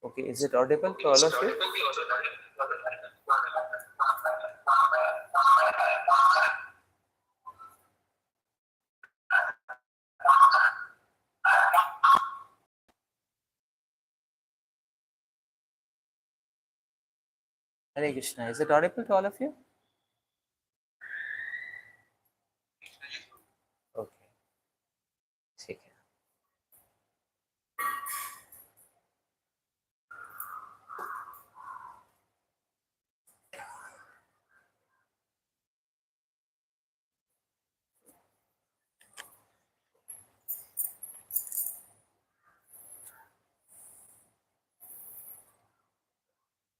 Okay, is it audible to all of you? Hare Krishna. Is it audible to all of you? Okay. ठीक है.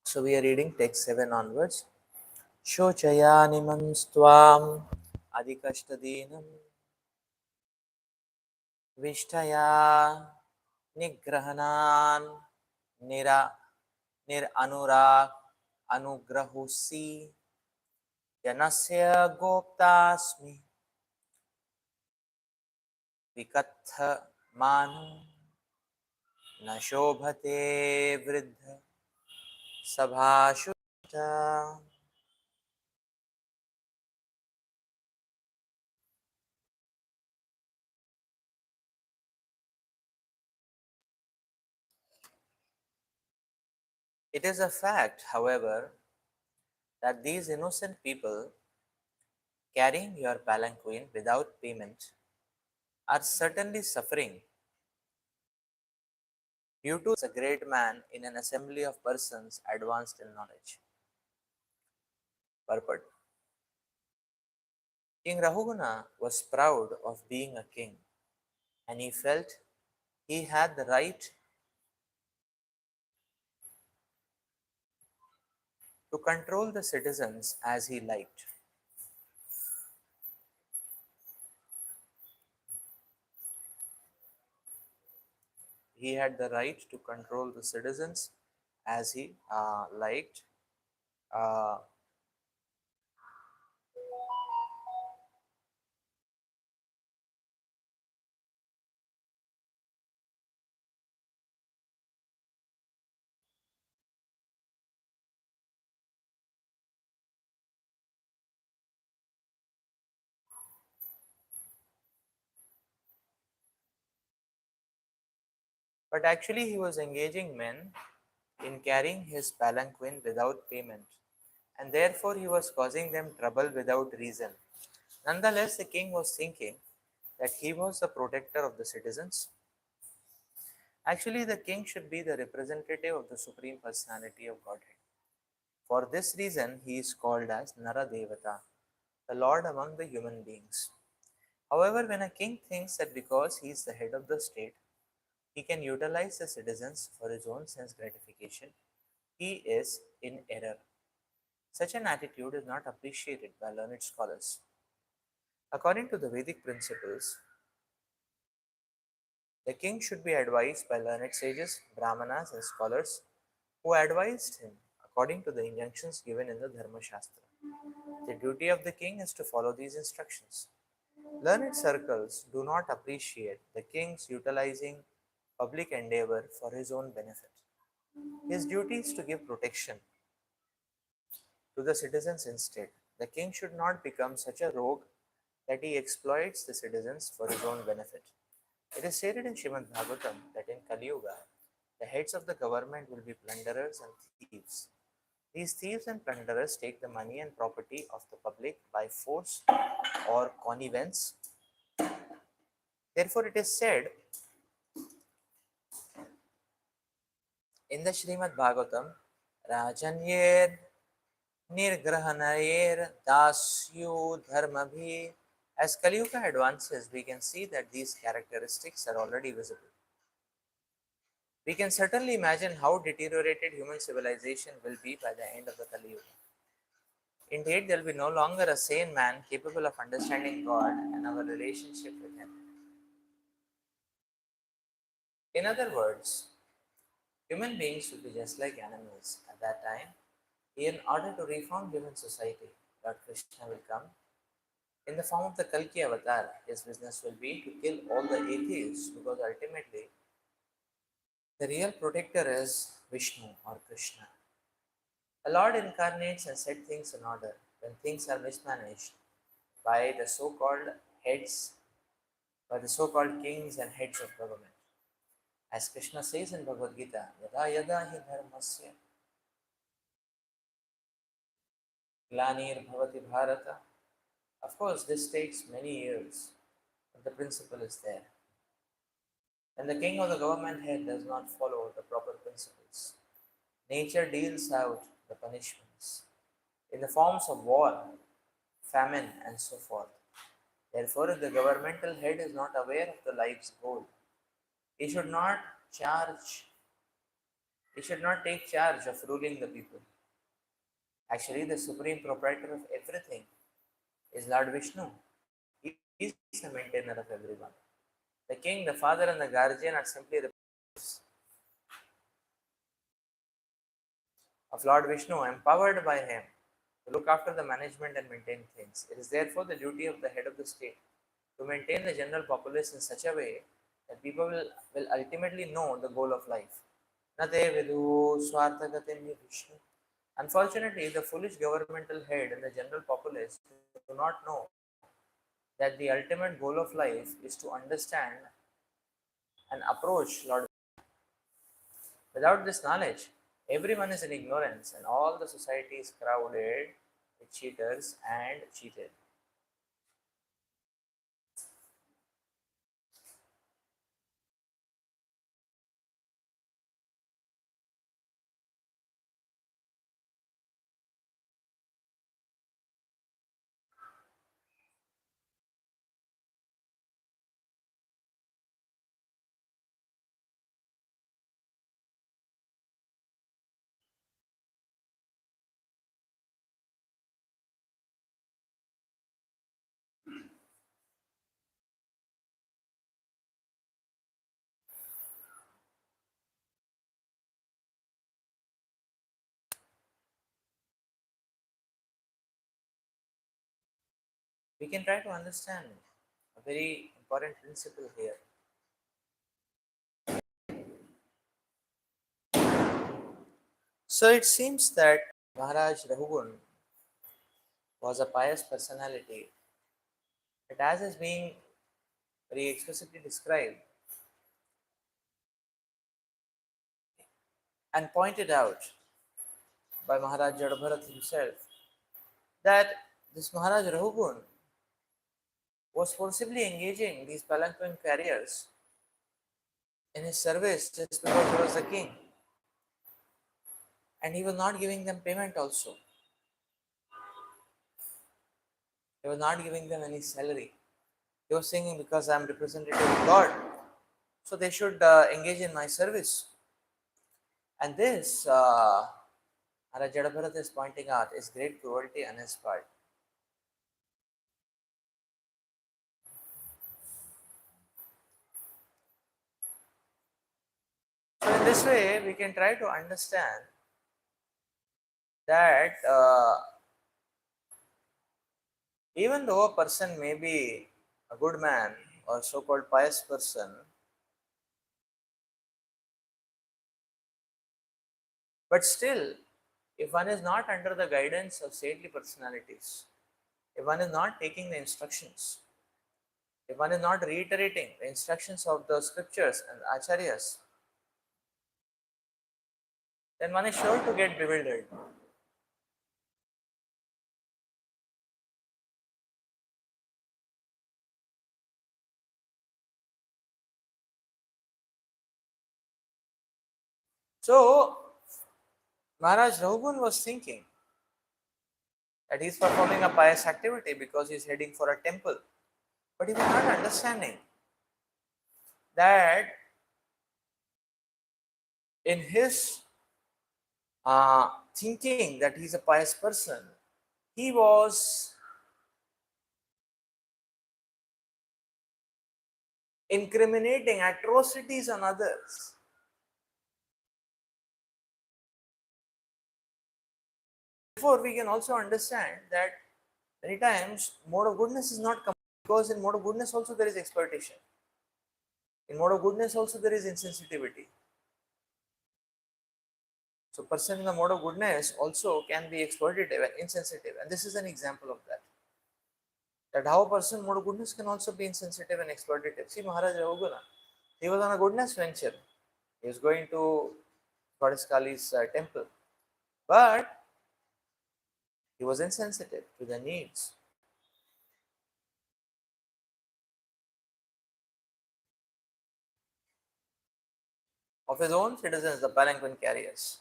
So we are reading text 7 onwards. Shochayanimam stvam adikashtadinam vishtaya nigrahanan nira nir anurag anugrahusi yanasya goptasmi vikatha manu na shobhate vridha sabhashuta. It is a fact, however, that these innocent people carrying your palanquin without payment are certainly suffering due to a great man in an assembly of persons advanced in knowledge. Purport. King Rahugana was proud of being a king, and he felt he had the right to control the citizens as he liked. He had the right to control the citizens as he liked. Uh, but actually, he was engaging men in carrying his palanquin without payment, and therefore he was causing them trouble without reason. Nonetheless, the king was thinking that he was the protector of the citizens. Actually, the king should be the representative of the Supreme Personality of Godhead. For this reason, he is called as Nara Devata, the Lord among the human beings. However, when a king thinks that because he is the head of the state, he can utilize the citizens for his own sense gratification, he is in error. Such an attitude is not appreciated by learned scholars. According to the Vedic principles, the king should be advised by learned sages, brahmanas, and scholars who advised him according to the injunctions given in the Dharma Shastra. The duty of the king is to follow these instructions. Learned circles do not appreciate the king's utilizing public endeavor for his own benefit. His duty is to give protection to the citizens instead. The king should not become such a rogue that he exploits the citizens for his own benefit. It is stated in Srimad Bhagavatam that in Kali Yuga, the heads of the government will be plunderers and thieves. These thieves and plunderers take the money and property of the public by force or connivance. Therefore, it is said in the Srimad Bhagavatam, Rajanyer Nirgrahanayer Dasyu Dharmabhi. As Kali Yuga advances, we can see that these characteristics are already visible. We can certainly imagine how deteriorated human civilization will be by the end of the Kali Yuga. Indeed, there will be no longer a sane man capable of understanding God and our relationship with Him. In other words, human beings will be just like animals at that time. In order to reform human society, Lord Krishna will come in the form of the Kalki avatar. His business will be to kill all the atheists because ultimately the real protector is Vishnu or Krishna. The Lord incarnates and set things in order when things are mismanaged by the so-called heads, by the so-called kings and heads of government. As Krishna says in Bhagavad Gita, Yada yada hi dharmasya glanir bhavati bharata. Of course, this takes many years, but the principle is there. When the king or the government head does not follow the proper principles, nature deals out the punishments in the forms of war, famine, and so forth. Therefore, if the governmental head is not aware of the life's goal, he should not charge, he should not take charge of ruling the people. Actually, the supreme proprietor of everything is Lord Vishnu. He is the maintainer of everyone. The king, the father, and the guardian are simply representatives of Lord Vishnu, empowered by him to look after the management and maintain things. It is therefore the duty of the head of the state to maintain the general populace in such a way that people will ultimately know the goal of life. Nate vidu swarthagatim hi Vishnu. Unfortunately, the foolish governmental head and the general populace do not know that the ultimate goal of life is to understand and approach Lord. Without this knowledge, everyone is in ignorance and all the society is crowded with cheaters and cheated. We can try to understand a very important principle here. So it seems that Maharaj Rahugun was a pious personality, but as is being very explicitly described and pointed out by Maharaj Jadabharat himself, that this Maharaj Rahugun was forcibly engaging these palanquin carriers in his service just because he was the king, and he was not giving them payment also. He was not giving them any salary. He was saying, because I am representative of God, so they should engage in my service. And this, Maharaj Jadabharat is pointing out, is great cruelty on his part. So in this way, we can try to understand that even though a person may be a good man or so-called pious person, but still, if one is not under the guidance of saintly personalities, if one is not taking the instructions, if one is not reiterating the instructions of the scriptures and acharyas, then one is sure to get bewildered. So, Maharaj Rahugun was thinking that he is performing a pious activity because he is heading for a temple. But he was not understanding that in his thinking that he is a pious person, he was incriminating atrocities on others. Therefore, we can also understand that many times mode of goodness is not because in mode of goodness also there is exploitation. In mode of goodness also there is insensitivity. So person in the mode of goodness also can be exploitative and insensitive, and this is an example of that. That how a person mode of goodness can also be insensitive and exploitative. See Maharaj Rahuguna, he was on a goodness venture. He was going to Goddess Kali's temple, but he was insensitive to the needs of his own citizens, the palanquin carriers.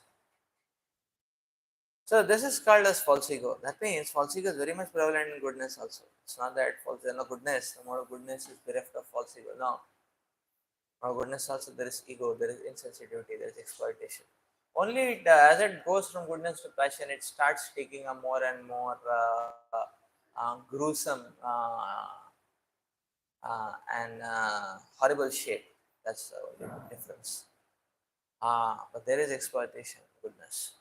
So this is called as false ego. That means false ego is very much prevalent in goodness also. It's not that false, no goodness, the mode of goodness is bereft of false ego. No. Mode goodness also there is ego, there is insensitivity, there is exploitation. Only as it goes from goodness to passion, it starts taking a more and more gruesome and horrible shape. That's the only difference. But there is exploitation, goodness.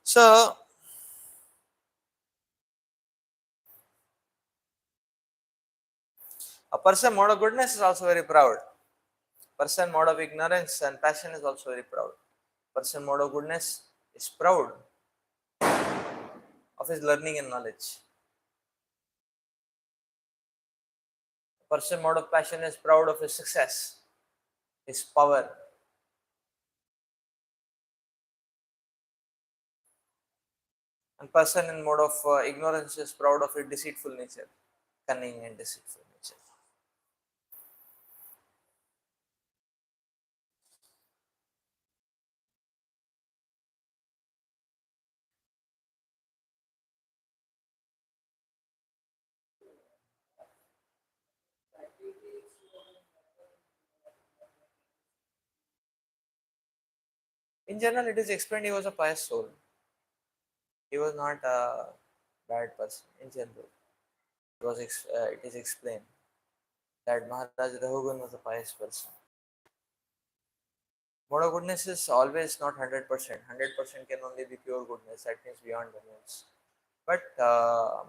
So, a person mode of goodness is also very proud. Person mode of ignorance and passion is also very proud. Person mode of goodness is proud of his learning and knowledge. Person mode of passion is proud of his success, his power. And person in mode of ignorance is proud of his deceitful nature, cunning and deceitful nature. In general, it is explained he was a pious soul. He was not a bad person in general. It is explained that Maharaj Rahugan was a pious person. Moral goodness is always not 100%. 100% can only be pure goodness. That means beyond limits. But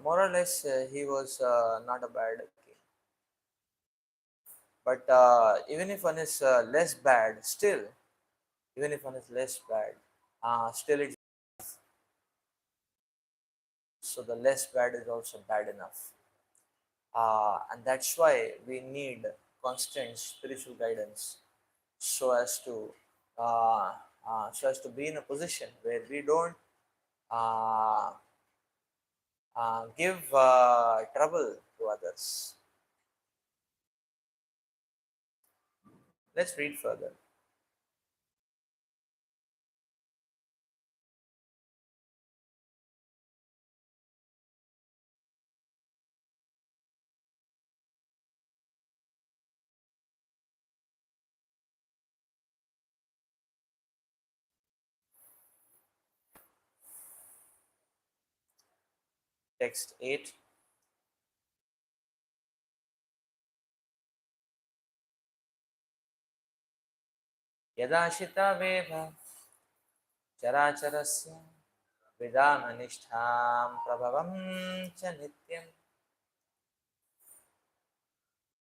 more or less, he was not a bad king. But even if one is less bad, still, even if one is less bad, still it's so the less bad is also bad enough. And that's why we need constant spiritual guidance so as to be in a position where we don't uh, give trouble to others. Let's read further. Text 8. यदाशिता wave चराचरस्य विदामनिष्ठां प्रभवं च नित्यं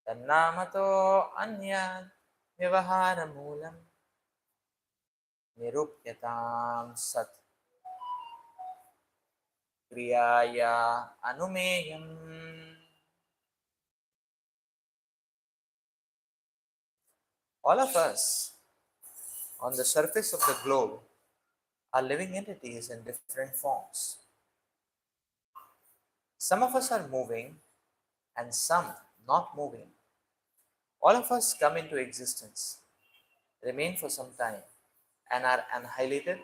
तन्नामतो अन्यात् व्यवहारमूलं निरूप्यतां सत् क्रियाया अनुमेयम्. All of us on the surface of the globe are living entities in different forms. Some of us are moving and some not moving. All of us come into existence, remain for some time, and are annihilated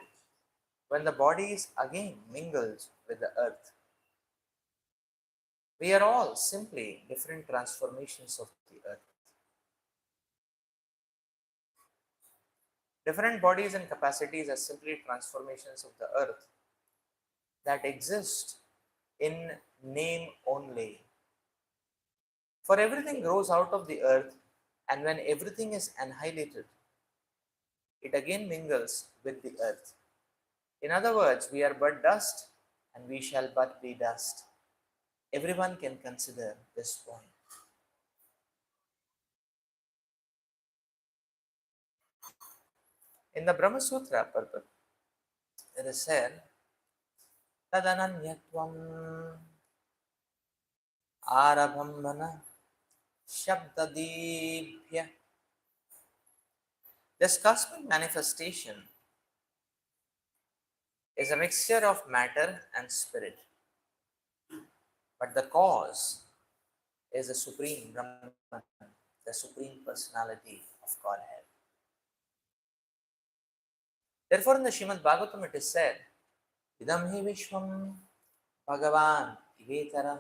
when the body is again mingled with the earth. We are all simply different transformations of the earth. Different bodies and capacities are simply transformations of the earth that exist in name only. For everything grows out of the earth, and when everything is annihilated, it again mingles with the earth. In other words, we are but dust, and we shall but be dust. Everyone can consider this point. In the Brahma Sutra purport, it is said, Tadananyatvam Arabhambana Shabdadibhya. This cosmic manifestation is a mixture of matter and spirit, but the cause is the Supreme Brahman, the Supreme Personality of Godhead. Therefore, in the Srimad Bhagavatam it is said, Idam hi Vishwam Bhagavan Ivetara.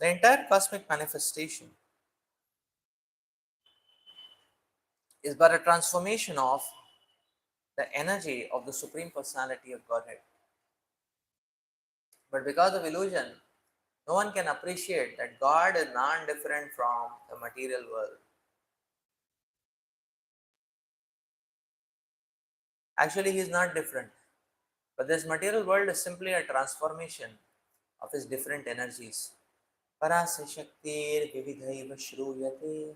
The entire cosmic manifestation is but a transformation of the energy of the Supreme Personality of Godhead. But because of illusion, no one can appreciate that God is non-different from the material world. Actually, He is not different. But this material world is simply a transformation of His different energies. Parasya Shaktir Vividhaiva Shruyate.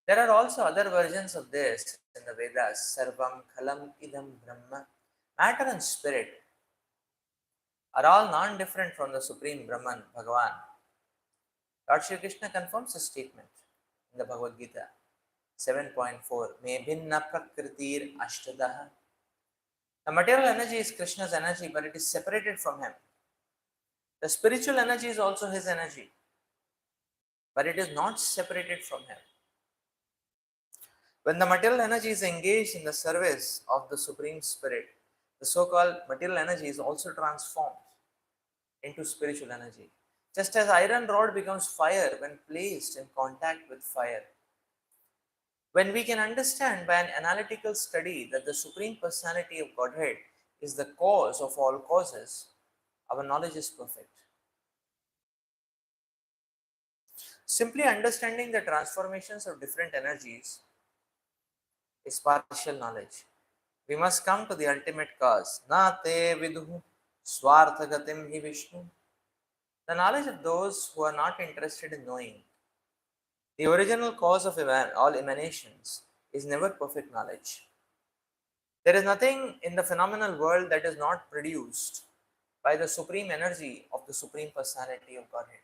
There are also other versions of this in the Vedas. Sarvam Khalam Idam Brahma. Matter and spirit are all non-different from the Supreme Brahman, Bhagavan. Lord Shri Krishna confirms this statement in the Bhagavad Gita 7.4. Me bhinna prakritir ashtadaha. The material energy is Krishna's energy, but it is separated from him. The spiritual energy is also his energy, but it is not separated from him. When the material energy is engaged in the service of the Supreme Spirit, the so-called material energy is also transformed into spiritual energy. Just as iron rod becomes fire when placed in contact with fire. When we can understand by an analytical study that the Supreme Personality of Godhead is the cause of all causes, our knowledge is perfect. Simply understanding the transformations of different energies is partial knowledge. We must come to the ultimate cause. Na te viduhu swarthagatim hi Vishnu. The knowledge of those who are not interested in knowing the original cause of all emanations is never perfect knowledge. There is nothing in the phenomenal world that is not produced by the supreme energy of the Supreme Personality of Godhead.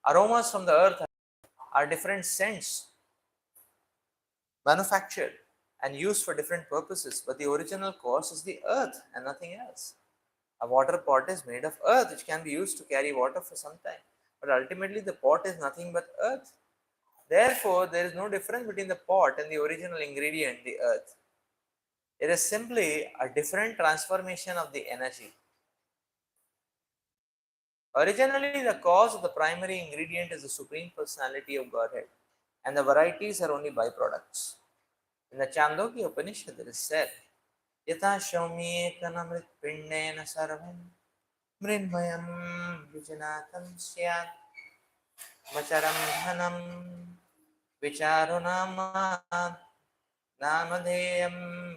Aromas from the earth are different scents manufactured and used for different purposes, but the original cause is the earth and nothing else. A water pot is made of earth, which can be used to carry water for some time, but ultimately the pot is nothing but earth. Therefore, there is no difference between the pot and the original ingredient, the earth. It is simply a different transformation of the energy. Originally, the cause of the primary ingredient is the Supreme Personality of Godhead, and the varieties are only byproducts. In the Chandogya Upanishad, it is said, Yata Shaumyekanamrit Pindena Sarvam Mrinmayam Vijanatam Syat Macharam Dhanam Vicharunama Namadheyam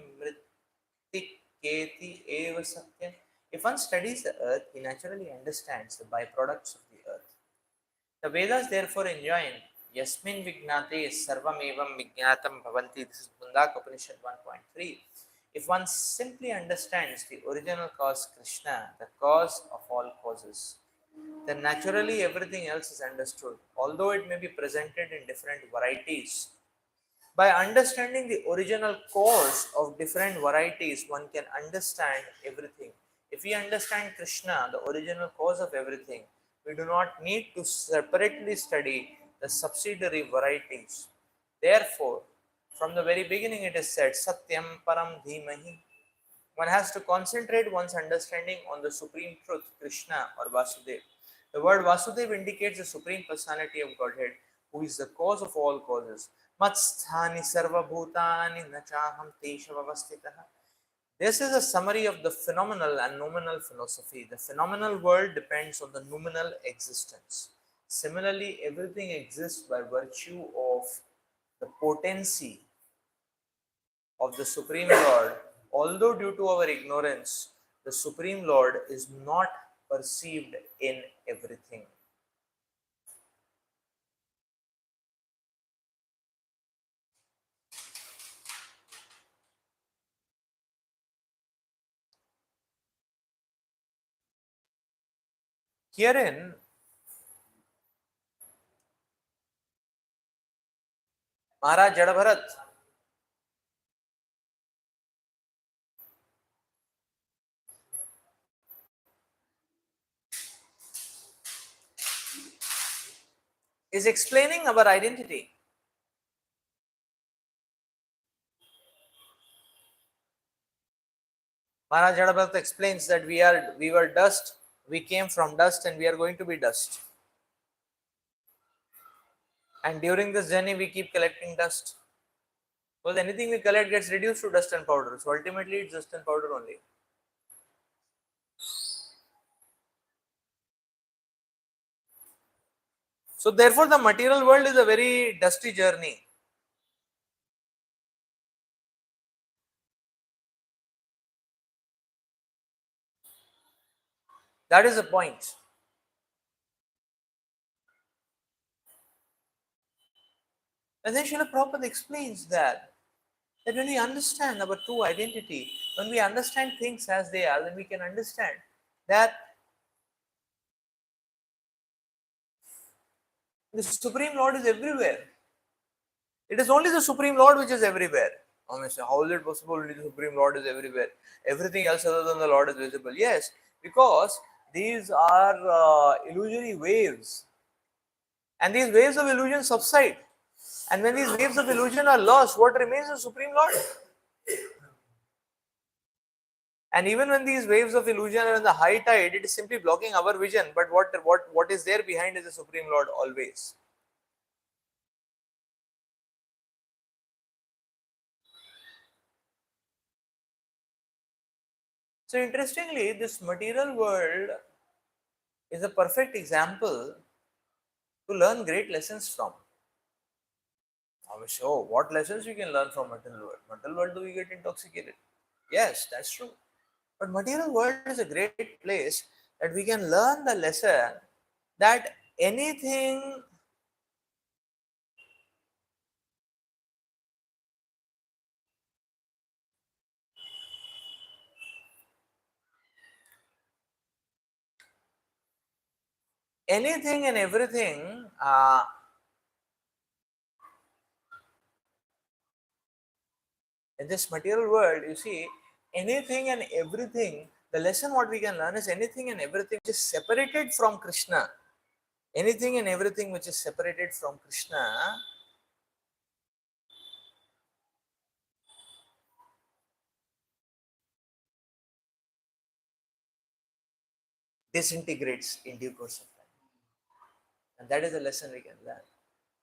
Mritiketi Eva Satyam. If one studies the earth, he naturally understands the byproducts of the earth. The Vedas therefore enjoin Yasmin Vignate Sarvam Evam Vignatam Bhavanti. This is Mundak Upanishad 1.3. If one simply understands the original cause Krishna, the cause of all causes, then naturally everything else is understood, although it may be presented in different varieties. By understanding the original cause of different varieties, one can understand everything. If we understand Krishna, the original cause of everything, we do not need to separately study the subsidiary varieties. Therefore, from the very beginning it is said, Satyam Param Dhimahi. One has to concentrate one's understanding on the supreme truth, Krishna or Vasudev. The word Vasudev indicates the Supreme Personality of Godhead, who is the cause of all causes. Matsthani sarva bhutani nachaham teshavavastitaha. This is a summary of the phenomenal and noumenal philosophy. The phenomenal world depends on the noumenal existence. Similarly, everything exists by virtue of the potency of the Supreme Lord. Although due to our ignorance, the Supreme Lord is not perceived in everything. Herein, Maharaj Jadabharat is explaining our identity. Maharaj Jadabharat explains that we were dust, we came from dust, and we are going to be dust. And during this journey, we keep collecting dust. Because anything we collect gets reduced to dust and powder. So ultimately, it's dust and powder only. So therefore, the material world is a very dusty journey. That is the point. And then Srila Prabhupada explains that when we understand our true identity, when we understand things as they are, then we can understand that the Supreme Lord is everywhere. It is only the Supreme Lord which is everywhere. How is it possible only the Supreme Lord is everywhere? Everything else other than the Lord is visible. Yes, because these are illusory waves. And these waves of illusion subside. And when these waves of illusion are lost, what remains is Supreme Lord. And even when these waves of illusion are in the high tide, it is simply blocking our vision. But what is there behind is the Supreme Lord always. So interestingly, this material world is a perfect example to learn great lessons from. So what lessons we can learn from material world? Material world, do we get intoxicated? Yes, that's true. But material world is a great place that we can learn the lesson that anything anything and everything in this material world, you see, anything and everything, the lesson what we can learn is anything and everything which is separated from Krishna, anything and everything which is separated from Krishna disintegrates in due course of time. And that is the lesson we can learn.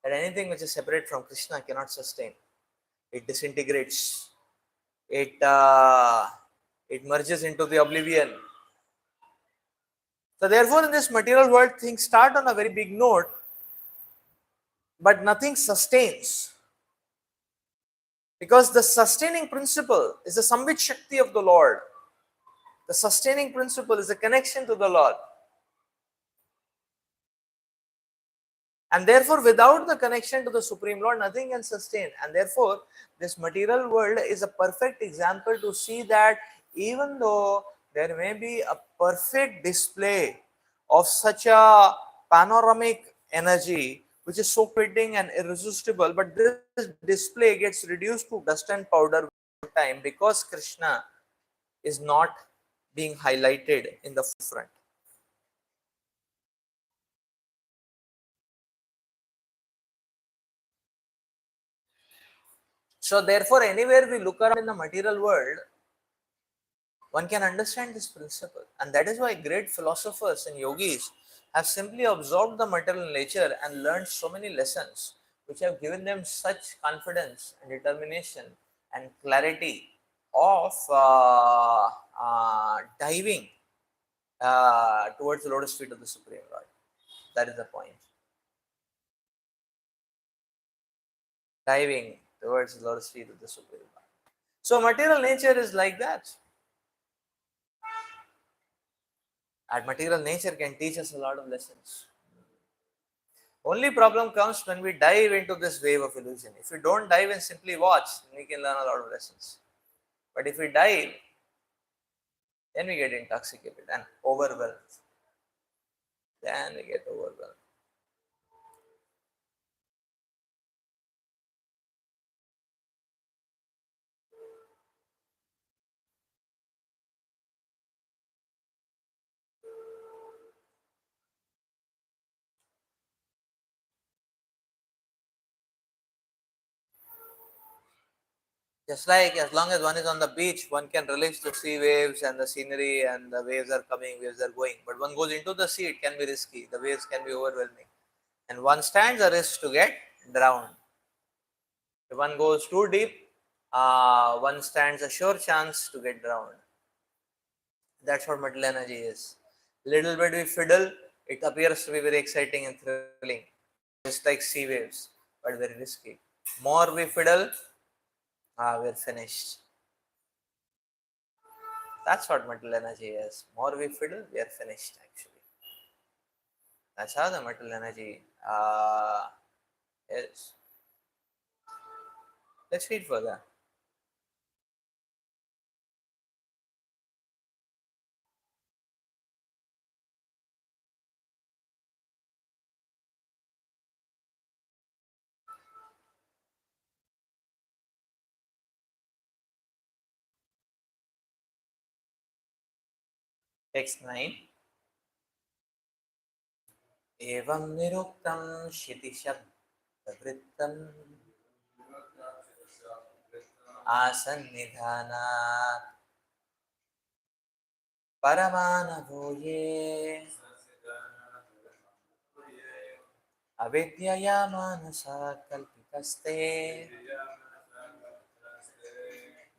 That anything which is separate from Krishna cannot sustain. It disintegrates. It merges into the oblivion. So therefore, in this material world, things start on a very big note, but nothing sustains. Because the sustaining principle is the Sambit Shakti of the Lord. The sustaining principle is the connection to the Lord. And therefore, without the connection to the Supreme Lord, nothing can sustain. And therefore, this material world is a perfect example to see that even though there may be a perfect display of such a panoramic energy, which is so fitting and irresistible, but this display gets reduced to dust and powder with time because Krishna is not being highlighted in the front. So therefore, anywhere we look around in the material world, one can understand this principle. And that is why great philosophers and yogis have simply absorbed the material nature and learned so many lessons which have given them such confidence and determination and clarity of diving towards the lotus feet of the Supreme Lord. That is the point. Diving towards the lotus feet of the Supreme Lord. So material nature is like that. And material nature can teach us a lot of lessons. Only problem comes when we dive into this wave of illusion. If we don't dive and simply watch, we can learn a lot of lessons. But if we dive, then we get intoxicated and overwhelmed. Then we get overwhelmed. Just like as long as one is on the beach, one can relish the sea waves and the scenery, and the waves are coming, waves are going. But one goes into the sea, it can be risky. The waves can be overwhelming. And one stands a risk to get drowned. If one goes too deep, one stands a sure chance to get drowned. That's what metal energy is. Little bit we fiddle, it appears to be very exciting and thrilling, just like sea waves, but very risky. More we fiddle, we're finished. That's what metal energy is. More we fiddle, we are finished actually. That's how the metal energy is. Let's read further. Text 9. एवं निरुक्तं क्षितिशब्दवृत्तम् आसन्निधानात् परमानवो ये अविद्यया मानसा कल्पितस्ते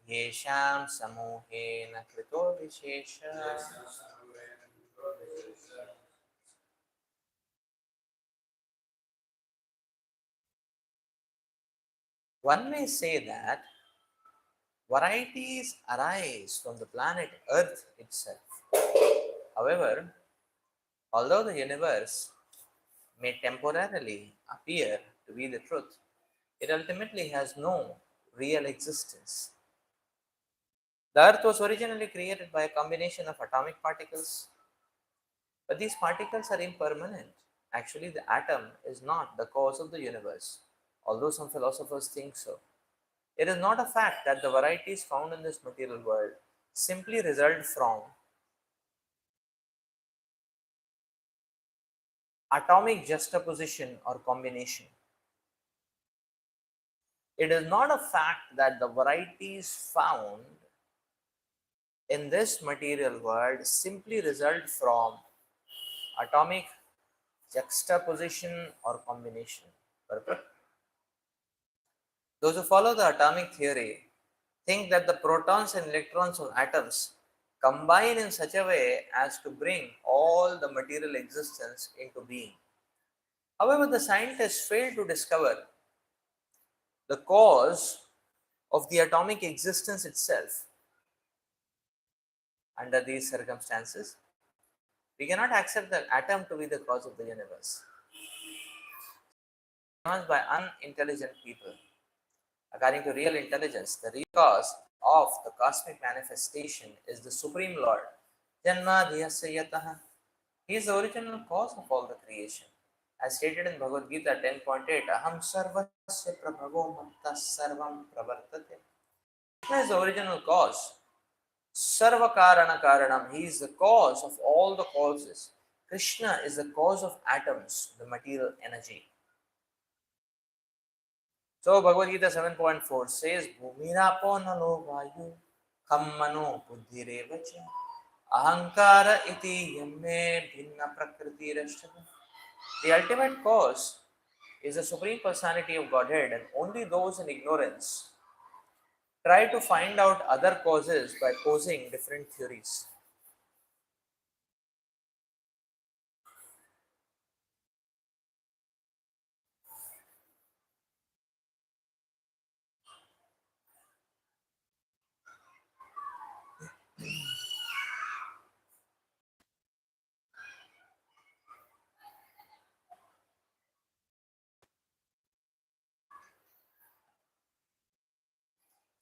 येषां समूहेन कृतो विशेष. One may say that varieties arise from the planet Earth itself. However, although the universe may temporarily appear to be the truth, it ultimately has no real existence. The Earth was originally created by a combination of atomic particles, but these particles are impermanent. Actually, the atom is not the cause of the universe, although some philosophers think so. It is not a fact that the varieties found in this material world simply result from atomic juxtaposition or combination. It is not a fact that the varieties found in this material world simply result from atomic juxtaposition or combination. Those who follow the atomic theory think that the protons and electrons of atoms combine in such a way as to bring all the material existence into being. However, the scientists fail to discover the cause of the atomic existence itself. Under these circumstances, we cannot accept the atom to be the cause of the universe. By unintelligent people. According to real intelligence, the real cause of the cosmic manifestation is the Supreme Lord. Janmadhyasya. He is the original cause of all the creation. As stated in Bhagavad Gita 10.8, Aham sarvasya prabhavo matta sarvam pravartate. Krishna is the original cause. Sarva karana karanam. He is the cause of all the causes. Krishna is the cause of atoms, the material energy. So Bhagavad Gita 7.4 says, Bhumirapo nalo vayu kammano buddhirevacha ahankara iti yamme bhinna prakriti rashtava. The ultimate cause is the Supreme Personality of Godhead, and only those in ignorance try to find out other causes by posing different theories.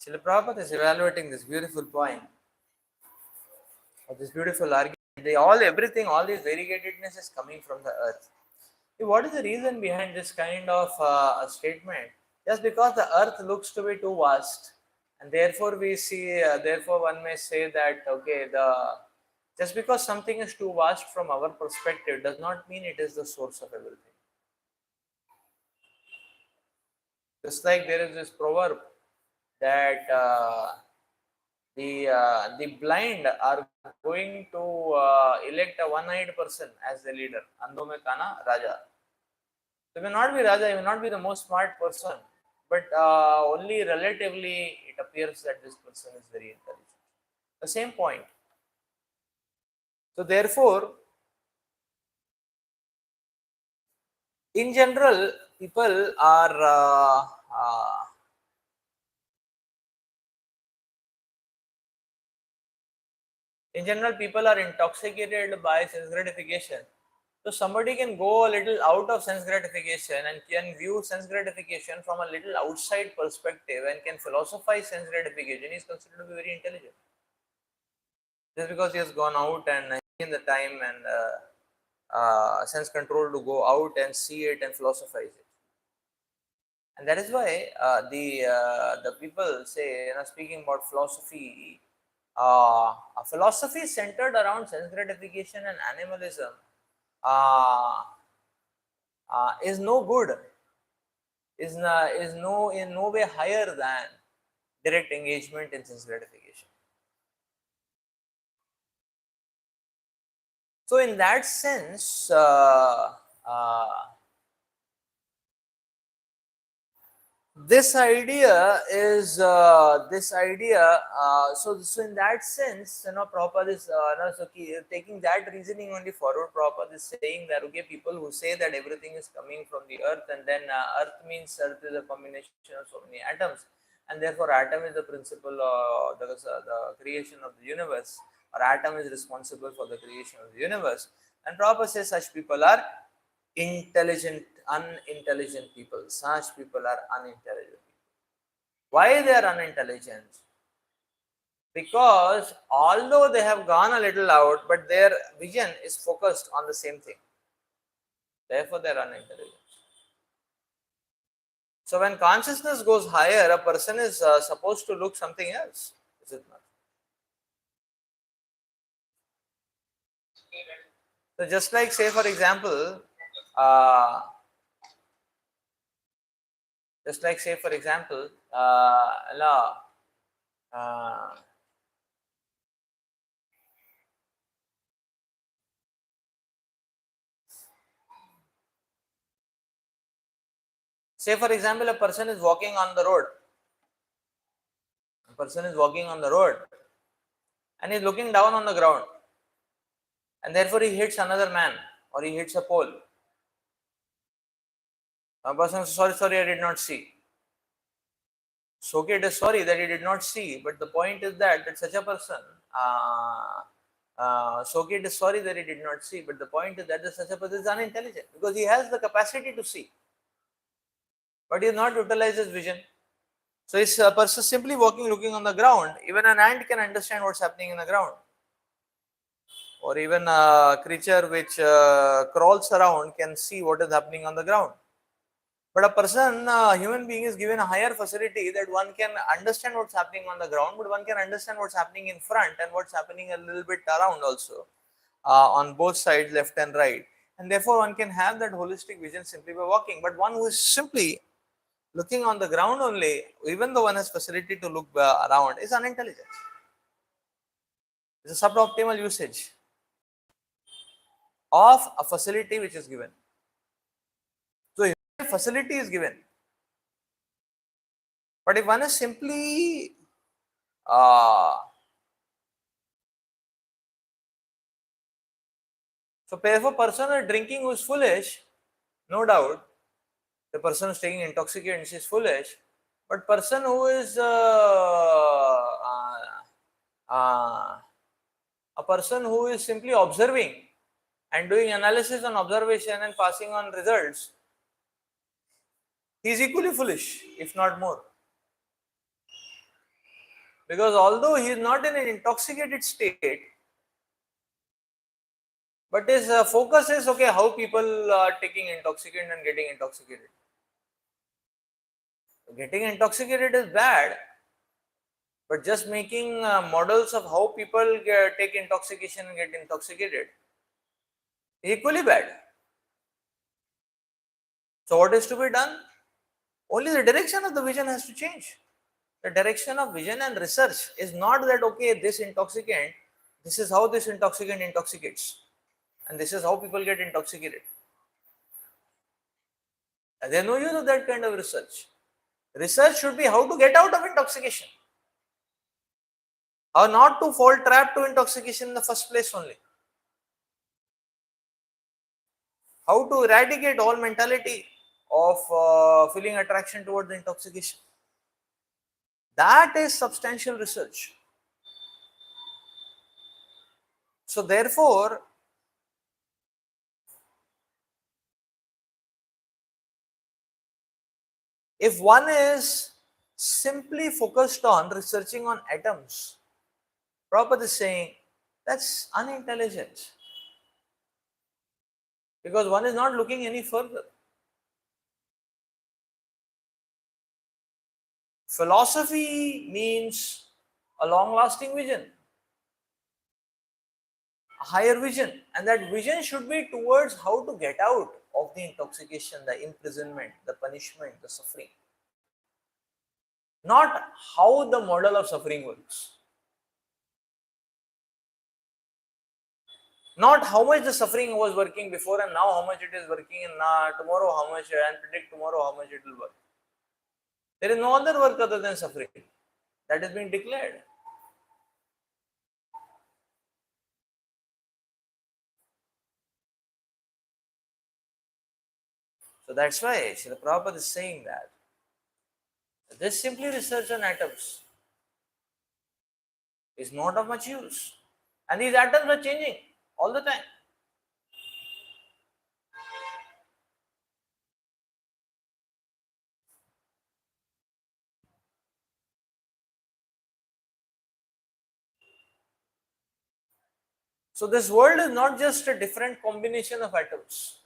Srila Prabhupada is evaluating this beautiful point, or this beautiful argument. Everything, all this variegatedness is coming from the earth. What is the reason behind this kind of a statement? Just because the earth looks to be too vast, and therefore we see, therefore one may say that okay, just because something is too vast from our perspective does not mean it is the source of everything. Just like there is this proverb that the blind are going to elect a one-eyed person as the leader. Andho mein kana Raja. He may not be Raja, he may not be the most smart person, but only relatively it appears that this person is very intelligent. The same point. So therefore, in general, people are intoxicated by sense gratification. So somebody can go a little out of sense gratification and can view sense gratification from a little outside perspective and can philosophize sense gratification. He is considered to be very intelligent. Just because he has gone out and taken the time and sense control to go out and see it and philosophize it. And that is why the people say, speaking about philosophy, a philosophy centered around sense gratification and animalism is no good, is no in no way higher than direct engagement in sense gratification. So in that sense, this idea is so in that sense, Prabhupada is taking that reasoning only forward. Prabhupada is saying that okay, people who say that everything is coming from the earth, and then earth means earth is a combination of so many atoms, and therefore atom is the principle the creation of the universe, or atom is responsible for the creation of the universe. And Prabhupada says such people are unintelligent people. Such people are unintelligent. Why they are unintelligent? Because although they have gone a little out, but their vision is focused on the same thing. Therefore, they are unintelligent. So when consciousness goes higher, a person is supposed to look something else. Is it not? So just like say for example, uh, uh, say for example, a person is walking on the road. A person is walking on the road and is looking down on the ground, and therefore he hits another man or he hits a pole. A person says, sorry, I did not see. So okay, it is sorry that he did not see, but the point is that such a person, so okay, it is sorry that he did not see, but the point is that such a person is unintelligent because he has the capacity to see, but he has not utilized his vision. So is a person simply walking, looking on the ground. Even an ant can understand what's happening in the ground, or even a creature which crawls around can see what is happening on the ground. But a person, a human being, is given a higher facility that one can understand what's happening on the ground, but one can understand what's happening in front and what's happening a little bit around also, on both sides, left and right. And therefore, one can have that holistic vision simply by walking. But one who is simply looking on the ground only, even though one has facility to look around, is unintelligent. It's a suboptimal usage of a facility which is given. So, if a facility is given, but if one is simply so if a person is drinking who is foolish, no doubt, the person who is taking intoxicants is foolish, but person who is a person who is simply observing and doing analysis on observation and passing on results, he is equally foolish, if not more. Because although he is not in an intoxicated state, but his focus is okay, how people are taking intoxicant and getting intoxicated. Getting intoxicated is bad, but just making models of how people take intoxication and get intoxicated is equally bad. So, what is to be done? Only the direction of the vision has to change. The direction of vision and research is not that okay, this intoxicant, this is how this intoxicant intoxicates, and this is how people get intoxicated. And there is no use of that kind of research. Research should be how to get out of intoxication, or not to fall trap to intoxication in the first place only. How to eradicate all mentality of feeling attraction towards the intoxication. That is substantial research. So therefore, if one is simply focused on researching on atoms, Prabhupada is saying that's unintelligent, because one is not looking any further. Philosophy means a long lasting vision, a higher vision, and that vision should be towards how to get out of the intoxication, the imprisonment, the punishment, the suffering. Not how the model of suffering works. Not how much the suffering was working before and now how much it is working, and tomorrow how much, and predict tomorrow how much it will work. There is no other work other than suffering. That has been declared. So that's why Srila Prabhupada is saying that this simply research on atoms is not of much use. And these atoms are changing all the time. So this world is not just a different combination of atoms.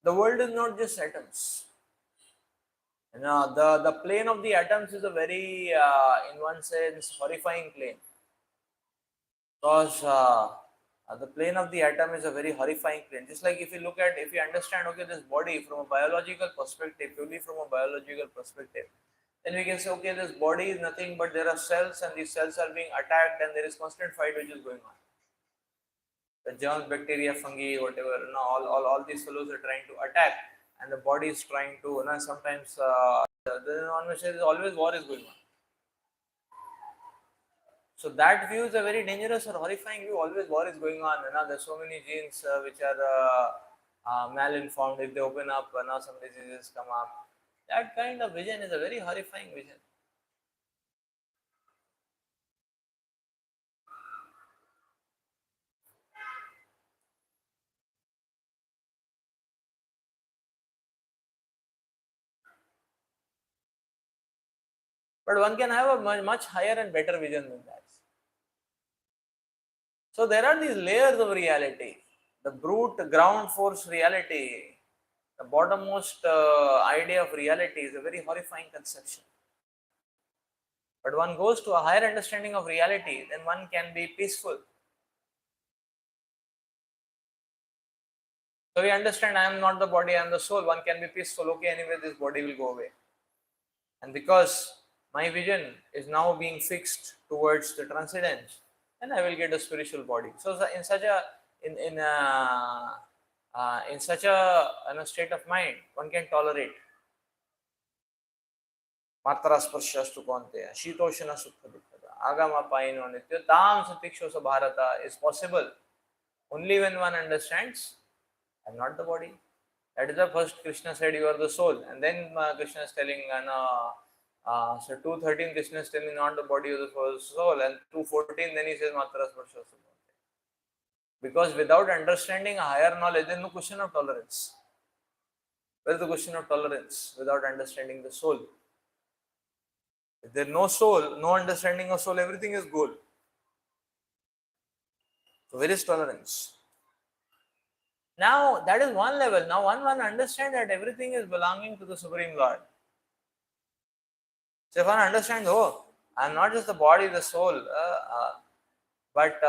The world is not just atoms. The plane of the atoms is a very, in one sense, horrifying plane. Because the plane of the atom is a very horrifying plane. Just like if you understand, okay, this body from a biological perspective, purely from a biological perspective, then we can say, okay, this body is nothing but there are cells, and these cells are being attacked, and there is constant fight which is going on. The germs, bacteria, fungi, whatever, all these fellows are trying to attack, and the body is trying to, sometimes there is always war is going on. So that view is a very dangerous or horrifying view. Always war is going on. There's so many genes which are malinformed. If they open up, some diseases come up. That kind of vision is a very horrifying vision. But one can have a much higher and better vision than that. So there are these layers of reality. The brute ground force reality, the bottommost idea of reality is a very horrifying conception. But one goes to a higher understanding of reality, then one can be peaceful. So we understand I am not the body, I am the soul. One can be peaceful. Okay, anyway, this body will go away. And because my vision is now being fixed towards the transcendence, then I will get a spiritual body. So in such a in such a state of mind, one can tolerate. Matra sparshyastu kaunteya, shitoshana sukha dukkha, agama paino nitya, tam satikshosa bharata is possible only when one understands I am not the body. That is why first Krishna said you are the soul, and then Krishna is telling, so 2:13 Krishna is telling not the body of the soul, and 2:14 then he says Matra Sparsha. Because without understanding a higher knowledge, there is no question of tolerance. Where is the question of tolerance without understanding the soul? If there is no soul, no understanding of soul, everything is goal. So where is tolerance? Now that is one level. Now one understands that everything is belonging to the Supreme Lord. So if one understands, oh, I am not just the body, the soul, but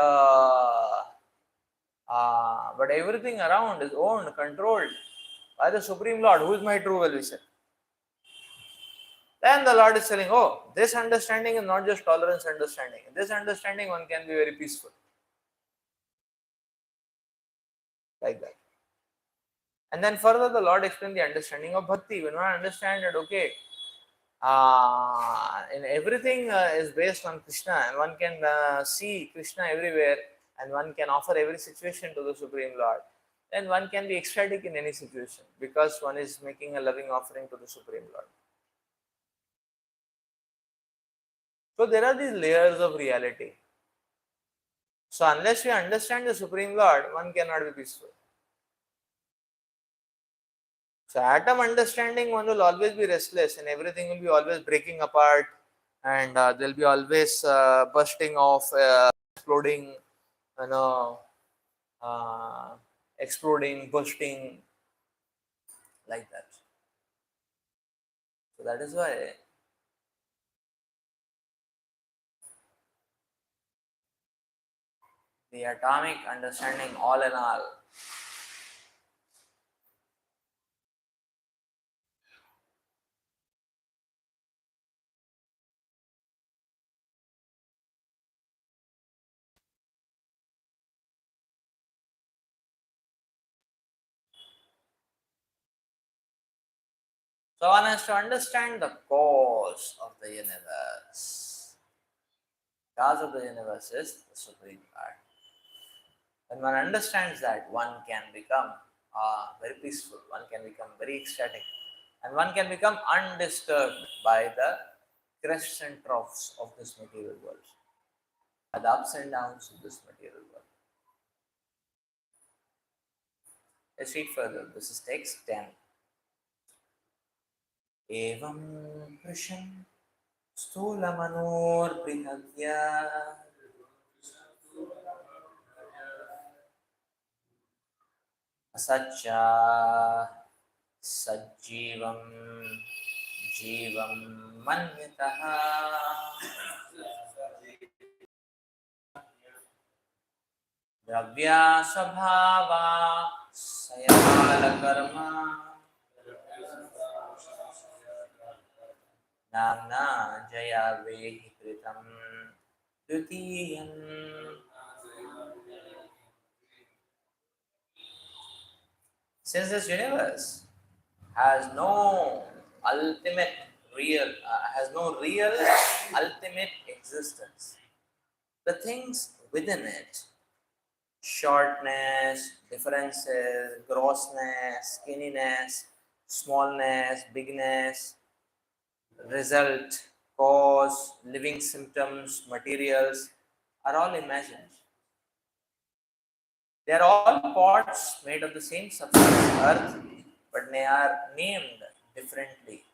everything around is owned, controlled by the Supreme Lord, who is my true well-wisher. Then the Lord is telling, oh, this understanding is not just tolerance understanding. In this understanding, one can be very peaceful. Like that. And then further, the Lord explained the understanding of bhakti. When one understands that, okay, in everything is based on Krishna, and one can see Krishna everywhere, and one can offer every situation to the Supreme Lord, then one can be ecstatic in any situation because one is making a loving offering to the Supreme Lord. So there are these layers of reality. So unless we understand the Supreme Lord, one cannot be peaceful. So atom understanding, one will always be restless and everything will be always breaking apart, and there will be always bursting off, exploding, you know, exploding, bursting, like that. So that is why the atomic understanding all in all. So one has to understand the cause of the universe. Cause of the universe is the Supreme Lord. When one understands that, one can become very peaceful, one can become very ecstatic, and one can become undisturbed by the crests and troughs of this material world, by the ups and downs of this material world. Let's read further. This is text 10. Evam prisham स्थूलमनोर्बृहद्या असच्चा सज्जीवं जीवं मन्यतः द्रव्या स्वभावा सयालकर्मा नाम्ना जया वेहि कृतं द्वितीयम्. Since this universe has no ultimate real, has no real ultimate existence, the things within it, shortness, differences, grossness, skinniness, smallness, bigness, result, cause, living symptoms, materials, are all imagined. They are all pots made of the same substance, earth, but they are named differently.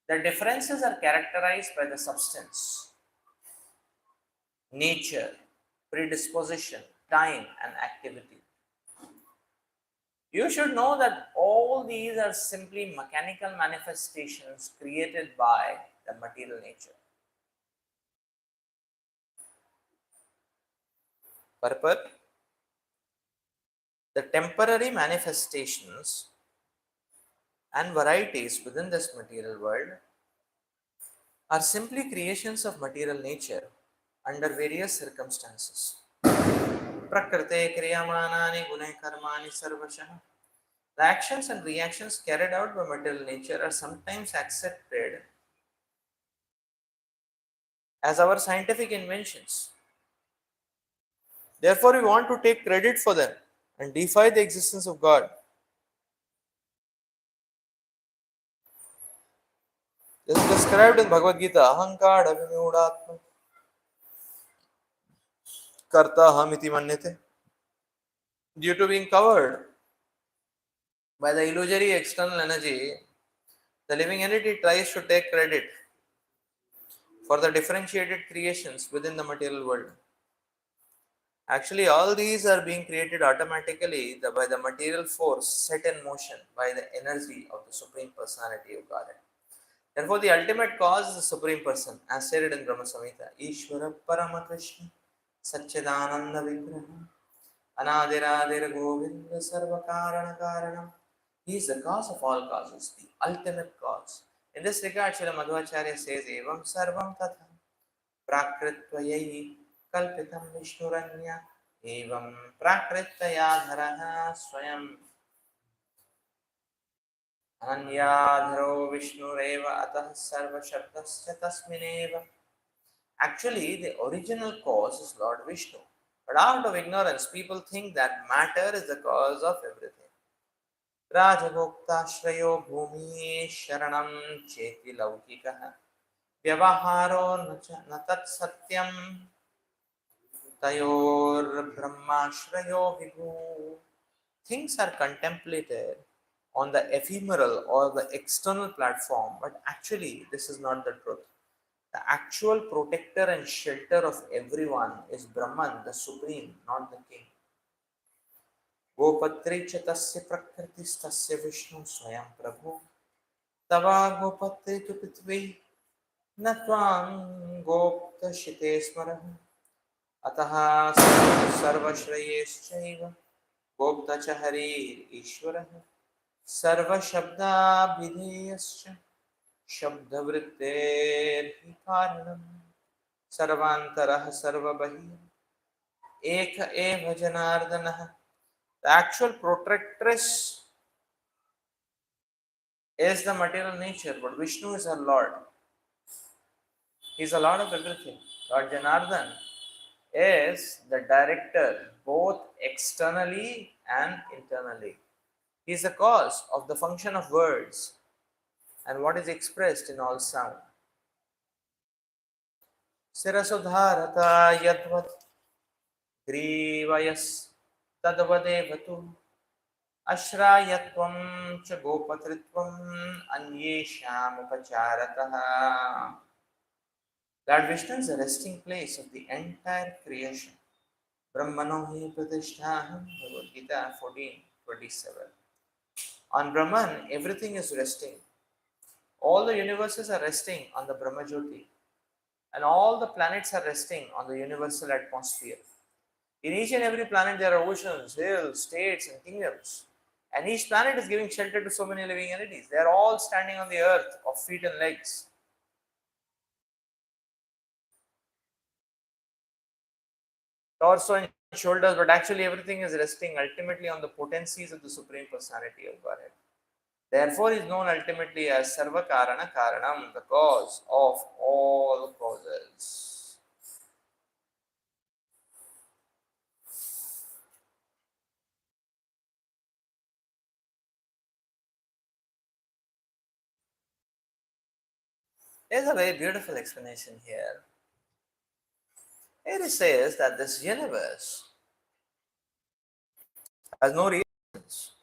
The differences are characterized by the substance, nature, predisposition, time, and activity. You should know that all these are simply mechanical manifestations created by the material nature. Purport: the temporary manifestations and varieties within this material world are simply creations of material nature under various circumstances. Prakrite kriyamanani gune karmani sarvashah. The actions and reactions carried out by material nature are sometimes accepted as our scientific inventions. Therefore, we want to take credit for them and defy the existence of God. This is described in Bhagavad Gita. Ahankara vimyudatma karta hamiti manyate. Due to being covered by the illusory external energy, the living entity tries to take credit for the differentiated creations within the material world. Actually, all these are being created automatically by the material force set in motion by the energy of the Supreme Personality of Godhead. Therefore, the ultimate cause is the Supreme Person, as stated in Brahma Samhita. Ishvara Paramakrishna Satchidananda Vigraha Anadiradir Govinda Sarva Karana Karanam. He is the cause of all causes, the ultimate cause. In this regard, Srila Madhvacharya says, Evam Sarvam Tatha Prakritvayai Kalpitam Vishnuranya Evam Prakritayadharaha Swayam Ananyadharo Vishnureva Atah Sarva Shabdasya Tasmineva. Actually, the original cause is Lord Vishnu. But out of ignorance, people think that matter is the cause of everything. Rajagoktashrayyo bhumi sharanam cheti laukikaha vyavaharo na tat satyam tayor brahmashrayo vibhu. Things are contemplated on the ephemeral or the external platform, but actually this is not the truth. The actual protector and shelter of everyone is Brahman, the Supreme, not the King. Gopatre च तस्य प्रकृतिस्तस्य विष्णु स्वयं प्रभु तवा गोपत्रे तु पृथ्वी न त्वां गोप्तशिते स्मरः अतः सर्वश्रेयश्चैव गोप्ता च हरिरीश्वरः सर्वशब्दाभिधेयश्च शब्दवृत्तेर्हि कारणम् सर्वान्तरः सर्वबहिः एक एव जनार्दनः. The actual protectress is the material nature, but Vishnu is her Lord. He is the Lord of everything. Lord Janardhan is the director both externally and internally. He is the cause of the function of words and what is expressed in all sound. Sirasudharata yadvat grivayas tadvadevatu Ashrayatvam cha gopatritvam anyesham upacharataha. Lord Vishnu is the resting place of the entire creation. Brahmano hi pratishtaham. Bhagavad Gita 14:27. On Brahman, everything is resting. All the universes are resting on the Brahmajyoti, and all the planets are resting on the universal atmosphere. In each and every planet, there are oceans, hills, states, and kingdoms. And each planet is giving shelter to so many living entities. They are all standing on the earth of feet and legs. Torso and shoulders, but actually everything is resting ultimately on the potencies of the Supreme Personality of Godhead. Therefore, he is known ultimately as Sarva Karana Karanam, the cause of all causes. There is a very beautiful explanation here. Here it says that this universe has no real existence.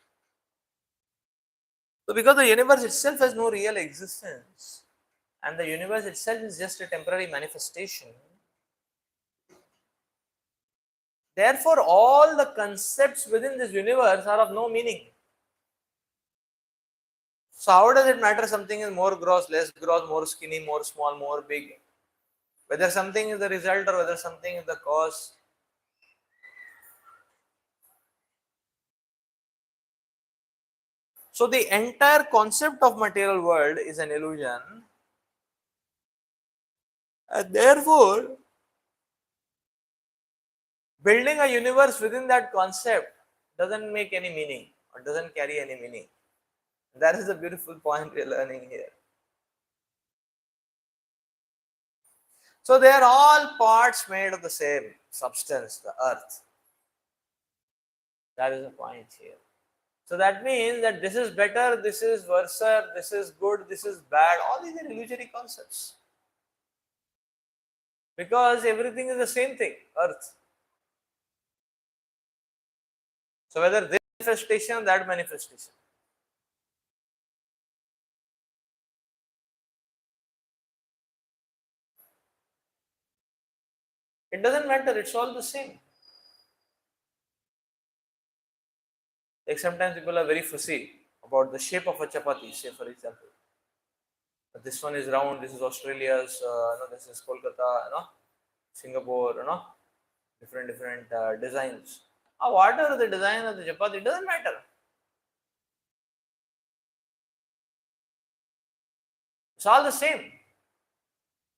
So, because the universe itself has no real existence, and the universe itself is just a temporary manifestation, therefore, all the concepts within this universe are of no meaning. So, how does it matter something is more gross, less gross, more skinny, more small, more big? Whether something is the result or whether something is the cause. So, the entire concept of material world is an illusion, and therefore, building a universe within that concept doesn't make any meaning or doesn't carry any meaning. That is the beautiful point we are learning here. So they are all parts made of the same substance, the earth. That is the point here. So that means that this is better, this is worse, this is good, this is bad. All these are illusory concepts. Because everything is the same thing, earth. So whether this manifestation, that manifestation. It doesn't matter, it's all the same. Like sometimes people are very fussy about the shape of a chapati, say for example. This one is round, this is Australia's, this is Kolkata, Singapore, different designs. Whatever the design of the chapati, it doesn't matter. It's all the same.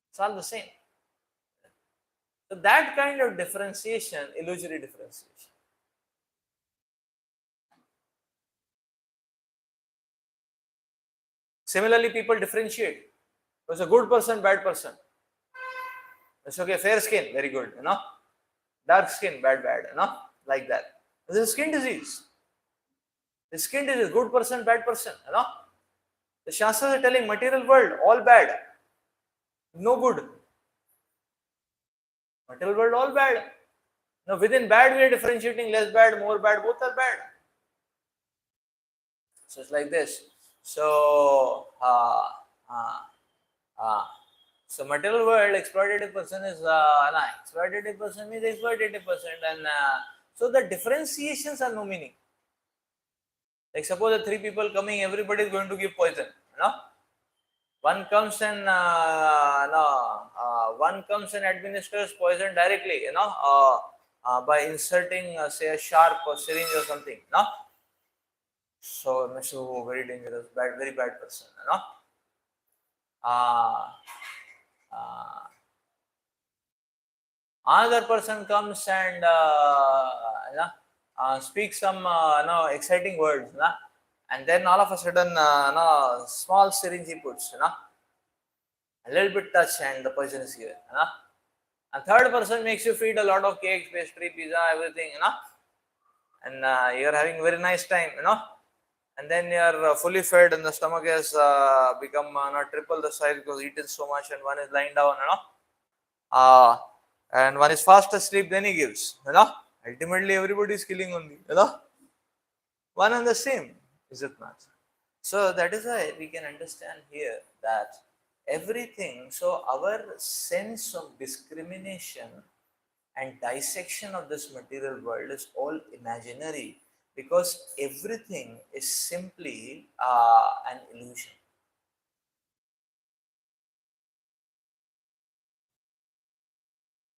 It's all the same. So that kind of differentiation, illusory differentiation. Similarly, people differentiate. There's a good person, bad person. It's okay, fair skin, very good, Dark skin, bad, like that. This is skin disease. The skin disease, good person, bad person. The Shastras are telling material world, all bad, no good. Material world, all bad. Now, within bad, we are differentiating less bad, more bad, both are bad. So it's like this. So, so material world, exploitative person is exploitative person means exploitative person, and so the differentiations are no meaning. Like suppose the three people coming, everybody is going to give poison. One comes and one comes and administers poison directly, by inserting say a sharp or syringe or something. So very dangerous, bad, very bad person. Uh, uh, Another person comes and speaks some exciting words, and then all of a sudden small syringe he puts, a little bit touch and the poison is here. And third person makes you feed a lot of cakes, pastry, pizza, everything, and you're having very nice time, and then you're fully fed and the stomach has become triple the size because eaten so much, and one is lying down, and one is fast asleep, then he gives. Ultimately, everybody is killing only, one and the same, is it not? So that is why we can understand here that everything, so our sense of discrimination and dissection of this material world is all imaginary because everything is simply an illusion.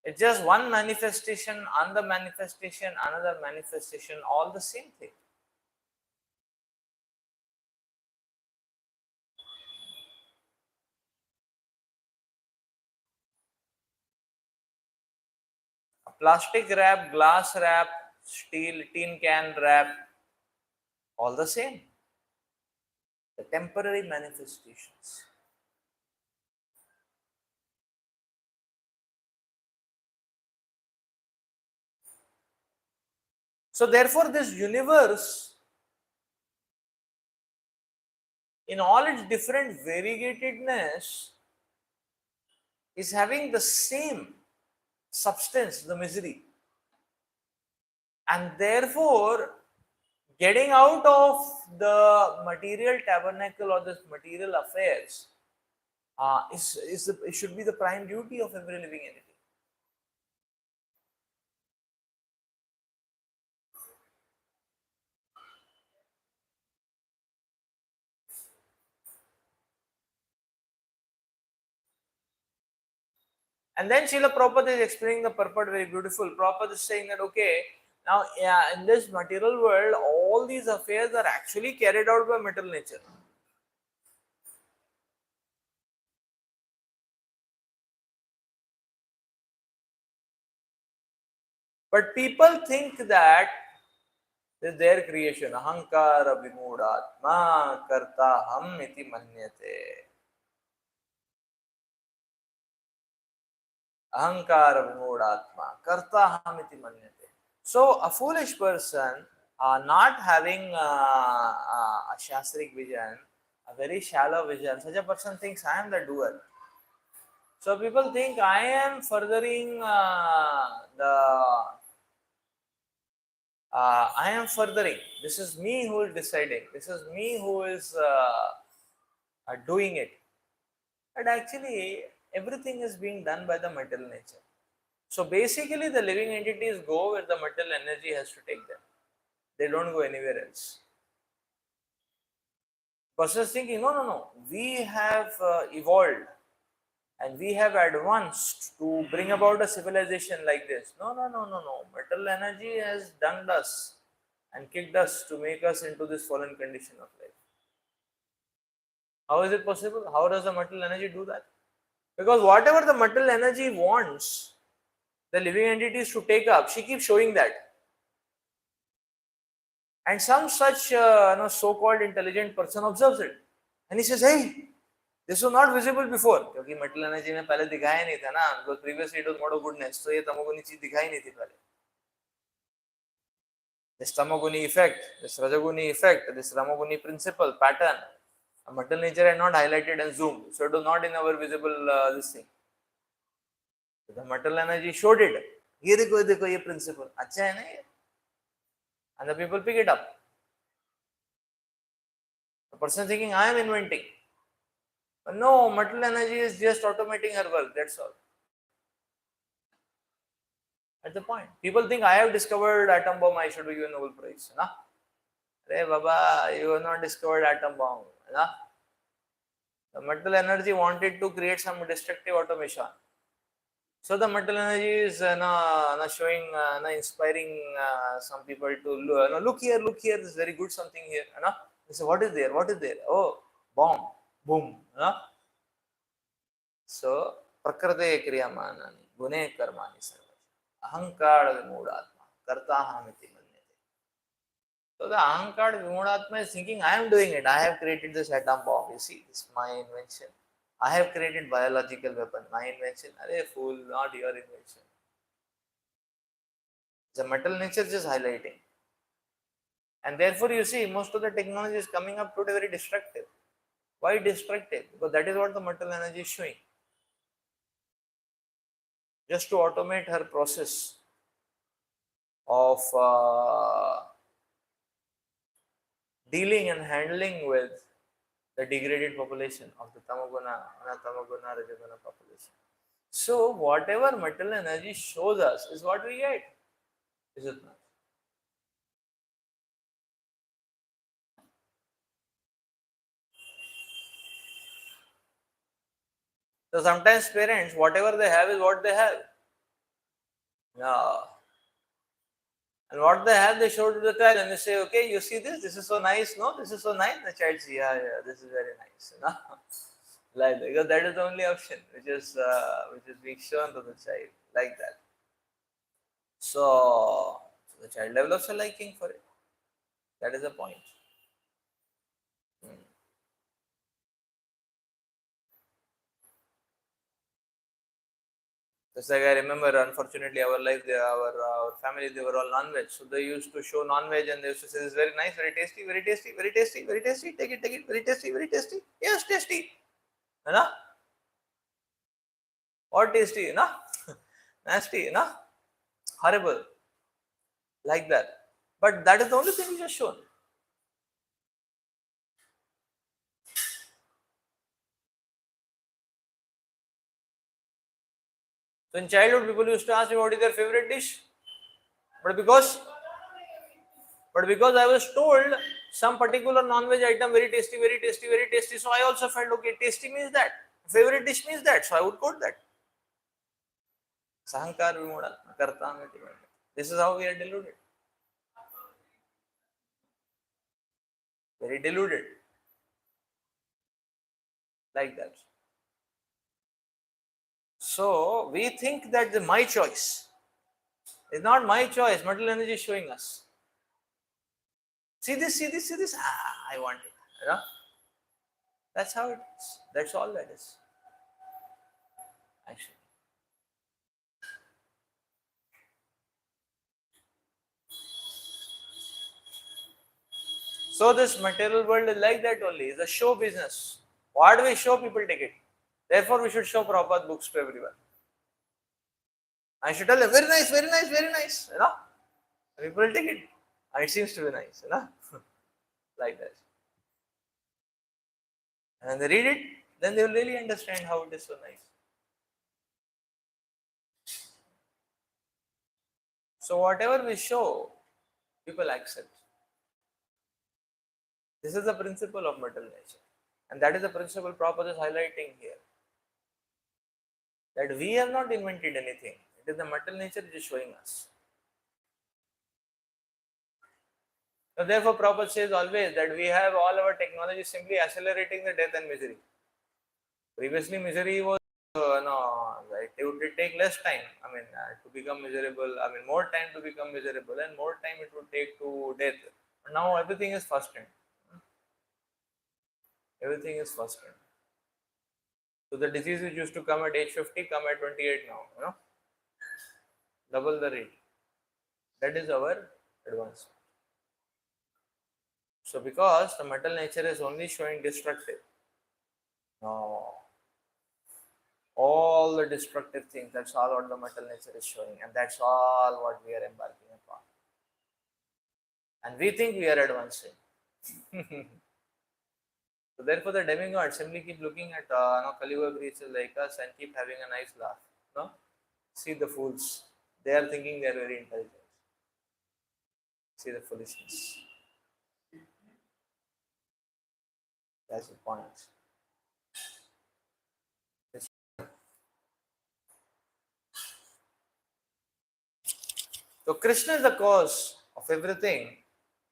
It's just one manifestation, another manifestation, another manifestation, all the same thing. A plastic wrap, glass wrap, steel, tin can wrap, all the same. The temporary manifestations. So therefore, this universe, in all its different variegatedness, is having the same substance, the misery. And therefore, getting out of the material tabernacle or this material affairs it should be the prime duty of every living entity. And then Srila Prabhupada is explaining the purport very beautiful. Prabhupada is saying that, okay, now in this material world, all these affairs are actually carried out by material nature. But people think that this is their creation. Ahankara vimudatma karta ham iti manyate. Ahankara vimudatma karta ham iti manyate. So a foolish person not having a Shastric vision, a very shallow vision, such a person thinks I am the doer. So people think I am furthering I am furthering. This is me who is deciding. This is me who is doing it. But actually, everything is being done by the material nature. So basically, the living entities go where the material energy has to take them. They don't go anywhere else. Person is thinking, no, no, no. We have evolved and we have advanced to bring about a civilization like this. No, no, no, no, no. Material energy has dunked us and kicked us to make us into this fallen condition of life. How is it possible? How does the material energy do that? Because whatever the material energy wants the living entities to take up, she keeps showing that. And some such so-called intelligent person observes it. And he says, hey, this was not visible before. क्योंकि material energy में पहले दिखाया नहीं था ना, because previously it was mode of goodness. तो ये तमोगुनी चीज दिखाई नहीं थी पहले. This tamoguni effect, this rajaguni effect, this ramoguni principle, pattern, material nature had not highlighted and zoomed. So it was not in our visible this thing. So the material energy showed it. ये देखो ये principle. अच्छा है ना ये? And the people pick it up. The person thinking, I am inventing. But no, material energy is just automating her work. That's all. That's the point. People think I have discovered atom bomb. I should give you a Nobel Prize. Na? Hey, Baba, you have not discovered atom bomb. Na? The material energy wanted to create some destructive automation. So the material energy is showing, inspiring some people to look here, this is very good something here. They say, what is there? What is there? Oh, bomb, boom. So, prakrite kriyamanani, gune karmani sarva. Ahankar vimudatma, karta hamiti manyate. So the ahankar vimudatma is thinking, I am doing it. I have created this atom bomb. You see, this is my invention. I have created biological weapon, my invention. Arey fool, not your invention. The metal nature just highlighting. And therefore you see most of the technology is coming up today very destructive. Why destructive? Because that is what the metal energy is showing. Just to automate her process of dealing and handling with the degraded population of the tamoguna, rajaguna population. So whatever material energy shows us is what we get. Is it not? So sometimes parents, whatever they have is what they have. Yeah. And what they have, they show to the child and they say, okay, you see this? This is so nice, no? This is so nice. The child says, yeah, this is very nice. You know? Like, because that is the only option which is being shown to the child, like that. So the child develops a liking for it. That is the point. Just like I remember, unfortunately, our life, our family, they were all non-veg. So they used to show non-veg and they used to say, this is very nice, very tasty, very tasty, very tasty, very tasty. Take it, very tasty, very tasty. Yes, tasty. You know? What tasty, you know? Nasty, you know? Horrible. Like that. But that is the only thing which is shown. So in childhood, people used to ask me what is their favorite dish. But because I was told some particular non-veg item very tasty, very tasty, very tasty, so I also felt okay, tasty means that. Favorite dish means that, so I would quote that. Sahankar vimuda karta. This is how we are deluded. Very deluded. Like that. So we think that my choice. It's not my choice. Material energy is showing us. See this, see this, see this. I want it. You know? That's how it is. That's all that is. Actually. So this material world is like that only. It's a show business. What we show, people take it. Therefore, we should show Prabhupada books to everyone. I should tell them, very nice, very nice, very nice. You know, people take it. And it seems to be nice, you know, like that. And they read it, then they will really understand how it is so nice. So whatever we show, people accept. This is the principle of material nature. And that is the principle Prabhupada is highlighting here. That we have not invented anything. It is the material nature which is showing us. So therefore Prabhupada says always that we have all our technology simply accelerating the death and misery. Previously misery was, no, right, it would take less time, to become miserable, more time to become miserable and more time it would take to death. But now everything is first hand. Everything is first hand. So the diseases used to come at age 50, come at 28 now, double the rate. That is our advancement. So because the metal nature is only showing destructive, no, all the destructive things, that's all what the metal nature is showing, and that's all what we are embarking upon. And we think we are advancing. So therefore the demigods simply keep looking at Kaliuga creatures like us and keep having a nice laugh. No? See the fools. They are thinking they are very intelligent. See the foolishness. That's the point. So Krishna is the cause of everything,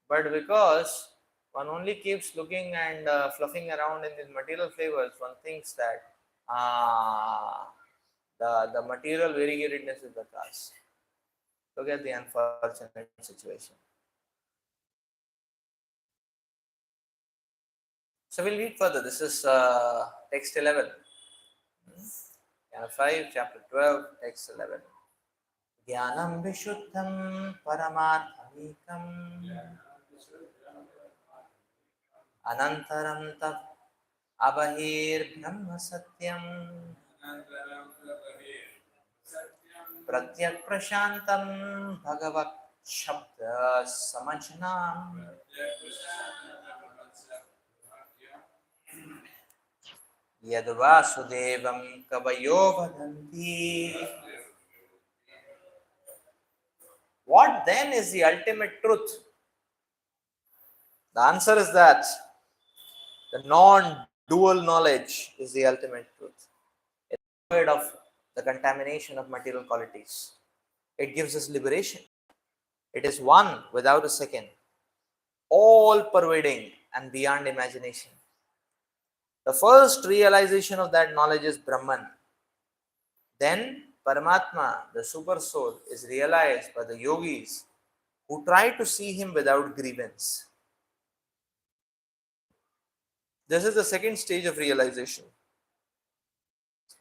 but because one only keeps looking and fluffing around in these material flavors, one thinks that the material variegatedness is the cause. Look at the unfortunate situation. So we'll read further. This is text 11. Canto 5, chapter 12, text 11. Jnanam vishuddham paramarthamikam anantaram tat abahir brahma satyam pratyak prashantam bhagavat shabda samajnam yad vasudevam kavayo vadanti. What then is the ultimate truth? The answer is that the non-dual knowledge is the ultimate truth. It's void of the contamination of material qualities. It gives us liberation. It is one without a second, all pervading and beyond imagination. The first realization of that knowledge is Brahman. Then Paramatma, the super soul, is realized by the yogis who try to see him without grievance. This is the second stage of realization.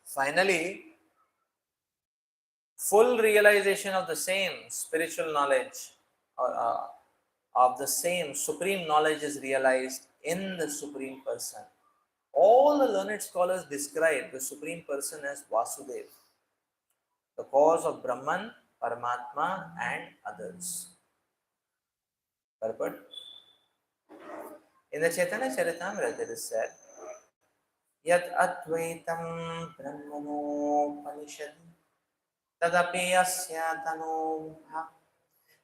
Finally, full realization of the same spiritual knowledge or of the same supreme knowledge is realized in the Supreme Person. All the learned scholars describe the Supreme Person as Vasudev, the cause of Brahman, Paramatma, and others. Purport. In the Chaitanya Charitamrita it is said, Yat Advaitam Brahmanopanishad Tadapi Asya Tanobha.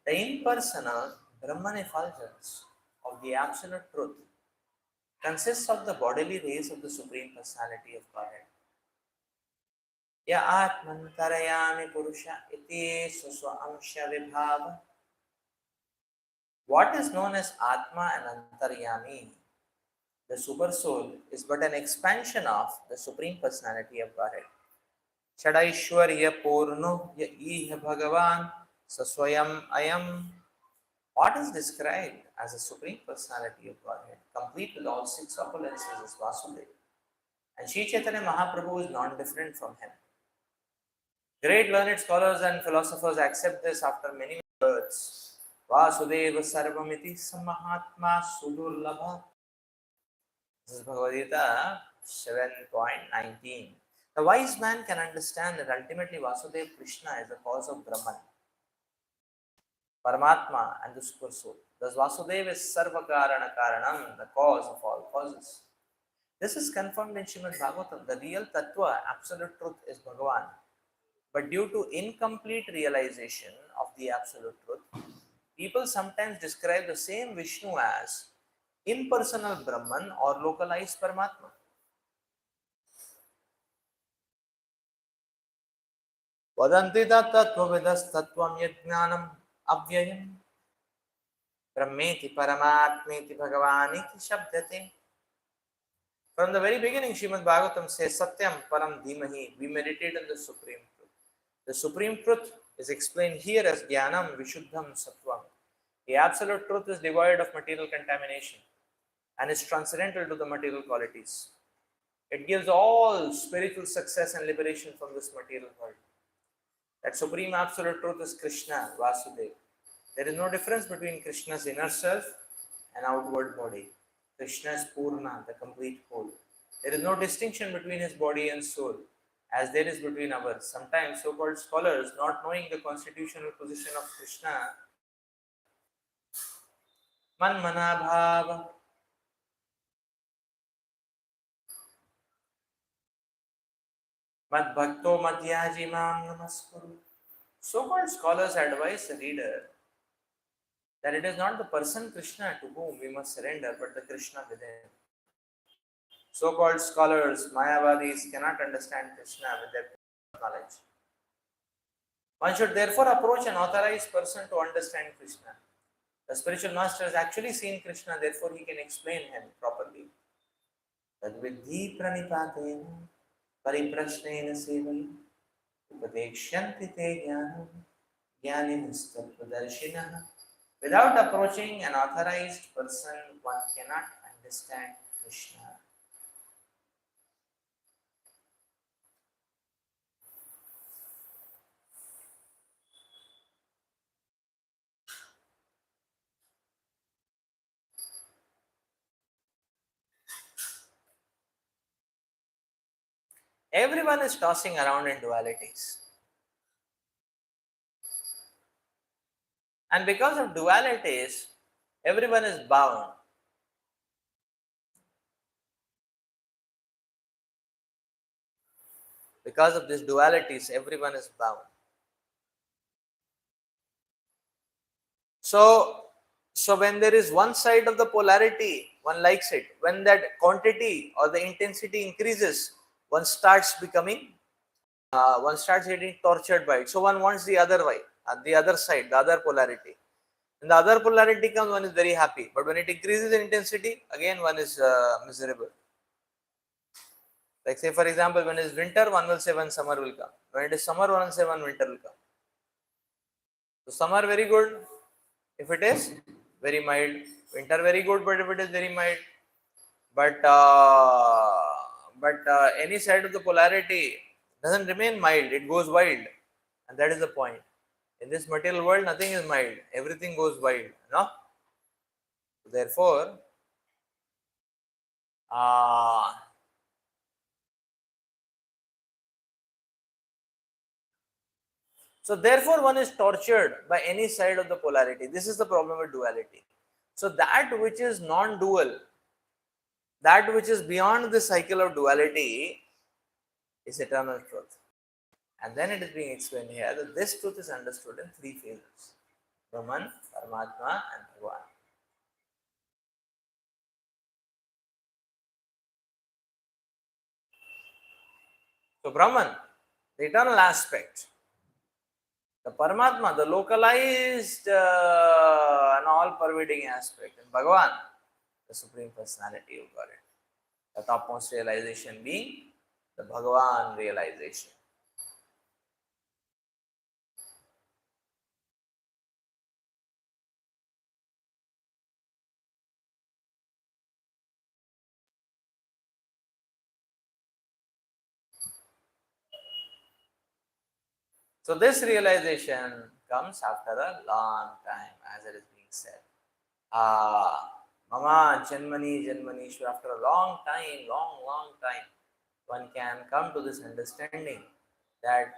The impersonal Brahman effulgence of the absolute truth consists of the bodily rays of the Supreme Personality of Godhead. Ya Atmantarayami Purusha iti suswa amsha vibhava. What is known as Atma and Antaryami, the Super Soul, is but an expansion of the Supreme Personality of Godhead. Shadaishwarya Purno ya Iha Bhagavan Saswayam Ayam. What is described as the Supreme Personality of Godhead, complete with all six opulences, is Vasudeva. And Sri Chaitanya Mahaprabhu is not different from him. Great learned scholars and philosophers accept this after many births. Vasudeva Sarvamiti Samahatma Sudurlabha. This is Bhagavad Gita 7.19. The wise man can understand that ultimately Vasudeva Krishna is the cause of Brahman, Paramatma, and the super soul. Thus Vasudeva is Sarvakarana Karanam, the cause of all causes. This is confirmed in Srimad Bhagavatam. The real Tattva, absolute truth, is Bhagavan. But due to incomplete realization of the absolute truth, people sometimes describe the same Vishnu as impersonal Brahman or localized Paramatma. Vadanti tattvavidastatvam yajnanam avyayam brahmeti paramatmeti bhagavaniti shabdate. From the very beginning, Srimad Bhagavatam says Satyam Param Dhimahi. We meditate on the Supreme Truth. The Supreme Truth is explained here as Jnanam Vishuddham Sattvam. The Absolute Truth is devoid of material contamination and is transcendental to the material qualities. It gives all spiritual success and liberation from this material world. That Supreme Absolute Truth is Krishna, Vasudeva. There is no difference between Krishna's inner self and outward body. Krishna is Purna, the complete whole. There is no distinction between his body and soul, as there is between ours. Sometimes so-called scholars, not knowing the constitutional position of Krishna, man manabhava, mad bhakto madhyaji mam namaskuru. So-called scholars advise the reader that it is not the person Krishna to whom we must surrender, but the Krishna within. So-called scholars, Mayavadis, cannot understand Krishna with their knowledge. One should therefore approach an authorized person to understand Krishna. The spiritual master has actually seen Krishna, therefore he can explain him properly. Tadvidhi pranipatena pariprashnena sevai upadekshanti te jnanam jnanimustapradarshinaha. Without approaching an authorized person, one cannot understand Krishna. Everyone is tossing around in dualities. And because of dualities, everyone is bound. Because of these dualities, everyone is bound. So when there is one side of the polarity, one likes it. When that quantity or the intensity increases, one starts getting tortured by it. So one wants the other way, the other side, the other polarity. When the other polarity comes, one is very happy. But when it increases in intensity, again one is miserable. Like say for example, when it is winter, one will say when summer will come. When it is summer, one will say when winter will come. So summer very good if it is very mild. Winter very good, but if it is very mild. But any side of the polarity doesn't remain mild; it goes wild, and that is the point. In this material world, nothing is mild; everything goes wild. No. Therefore, one is tortured by any side of the polarity. This is the problem with duality. So that which is non-dual, that which is beyond the cycle of duality, is eternal truth. And then it is being explained here that this truth is understood in three phases: Brahman, Paramatma, and Bhagavan. So Brahman, the eternal aspect; the Paramatma, the localized and all-pervading aspect; and Bhagavan, the Supreme Personality of Godhead. The topmost realization being the Bhagavan realization. So this realization comes after a long time, as it is being said. Mama Janmani Janmanishwar, after a long time, long time, one can come to this understanding that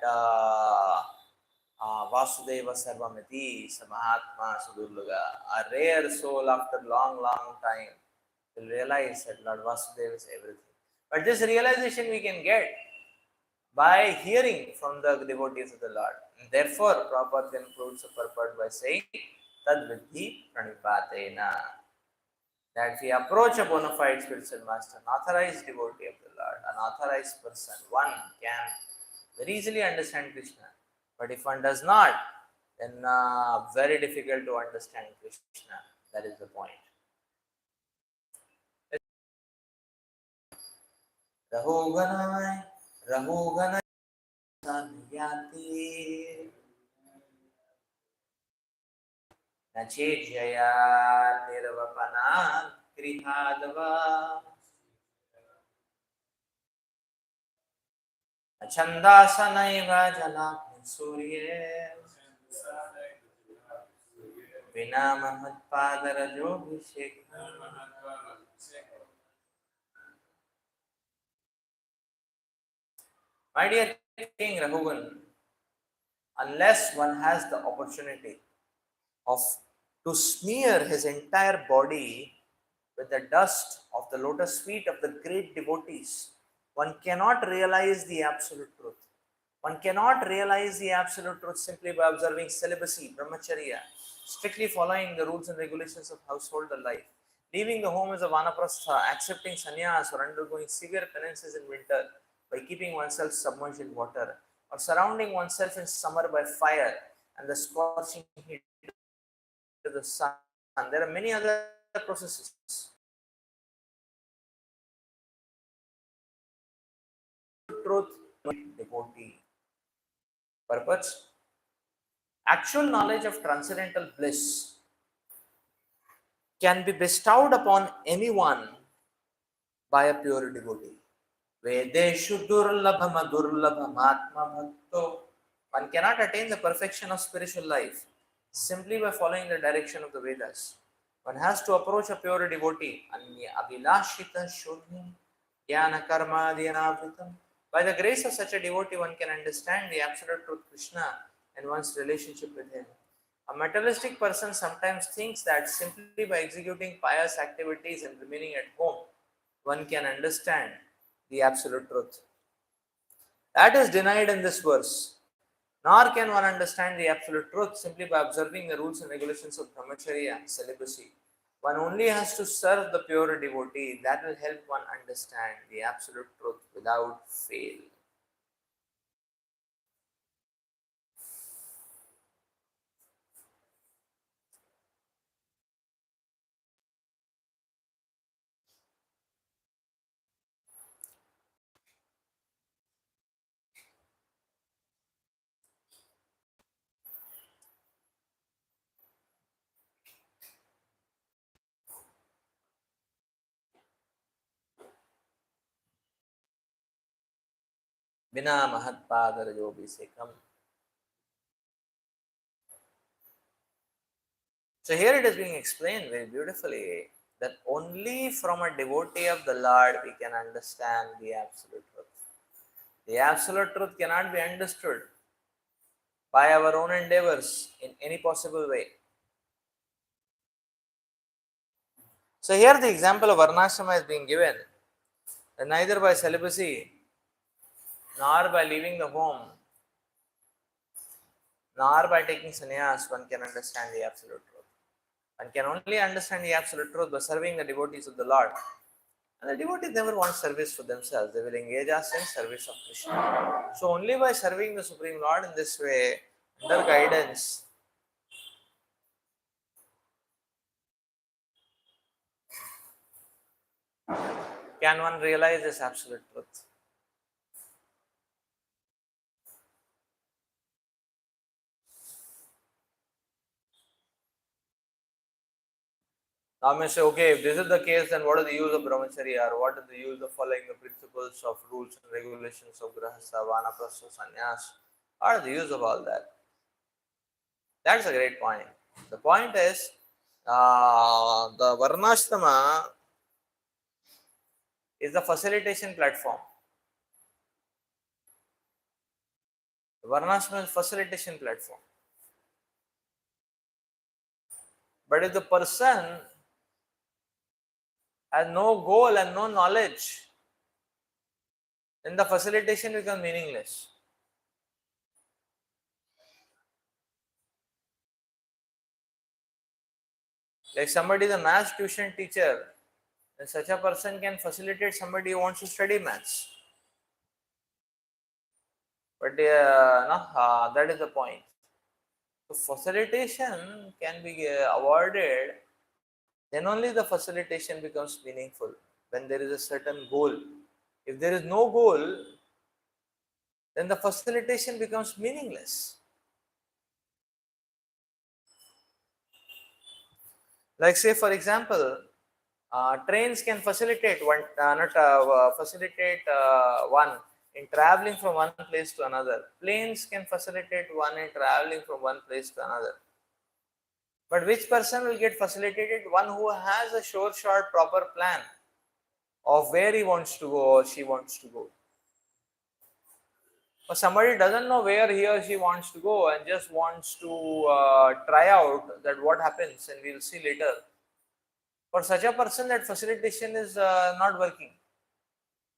Vasudeva Sarvamati, Samahatma Sudurluga, a rare soul after long time will realize that Lord Vasudeva is everything. But this realization we can get by hearing from the devotees of the Lord. And therefore, Prabhupada concludes the purport by saying, Tad Vidhi Pranipatena. That if we approach a bona fide spiritual master, an authorized devotee of the Lord, an authorized person, one can very easily understand Krishna. But if one does not, then very difficult to understand Krishna. That is the point. Rahogana Yati Nachejaya Nirvapana Krihadava Chandasanaiva Jalapni Surye Vina Mahatpadarajo Vishek. My dear King Raghuvan, unless one has the opportunity of to smear his entire body with the dust of the lotus feet of the great devotees, one cannot realize the absolute truth. One cannot realize the absolute truth simply by observing celibacy, brahmacharya, strictly following the rules and regulations of household life, leaving the home as a vanaprastha, accepting sannyas or undergoing severe penances in winter by keeping oneself submerged in water, or surrounding oneself in summer by fire and the scorching heat of the sun. There are many other processes. Truth, devotee. Purpose. Actual knowledge of transcendental bliss can be bestowed upon anyone by a pure devotee. Vedeshu durlabhama durlabhamatma bhakto. One cannot attain the perfection of spiritual life simply by following the direction of the Vedas. One has to approach a pure devotee. Anya abhilashita shuddhi jnana karma dhyanavritam. By the grace of such a devotee, one can understand the absolute truth Krishna and one's relationship with him. A materialistic person sometimes thinks that simply by executing pious activities and remaining at home, one can understand the absolute truth. That is denied in this verse. Nor can one understand the absolute truth simply by observing the rules and regulations of brahmacharya, celibacy. One only has to serve the pure devotee. That will help one understand the absolute truth without fail. Bina mahatpadarajo bisekam. So here it is being explained very beautifully that only from a devotee of the Lord we can understand the absolute truth. The absolute truth cannot be understood by our own endeavors in any possible way. So here the example of varnashrama is being given, that neither by celibacy nor by leaving the home nor by taking sannyas one can understand the absolute truth. One can only understand the absolute truth by serving the devotees of the Lord. And the devotees never want service for themselves, they will engage us in service of Krishna. So only by serving the Supreme Lord in this way, under guidance, can one realize this absolute truth. Now, I may say, okay, if this is the case, then what is the use of brahmacharya, or what is the use of following the principles of rules and regulations of grahastha, vanaprastha, sannyas? What is the use of all that? That's a great point. The point is, the Varnashrama is the facilitation platform. The Varnashrama is facilitation platform. But if the person has no goal and no knowledge, then the facilitation becomes meaningless. Like somebody is a maths tuition teacher, then such a person can facilitate somebody who wants to study maths. But no, that is the point. So facilitation can be avoided, then only the facilitation becomes meaningful when there is a certain goal. If there is no goal, then the facilitation becomes meaningless. Like say for example, trains can facilitate one, not facilitate one in traveling from one place to another. Planes can facilitate one in traveling from one place to another. But which person will get facilitated? One who has a sure short proper plan of where he wants to go or she wants to go. But somebody doesn't know where he or she wants to go and just wants to try out that what happens and we'll see later. For such a person, that facilitation is not working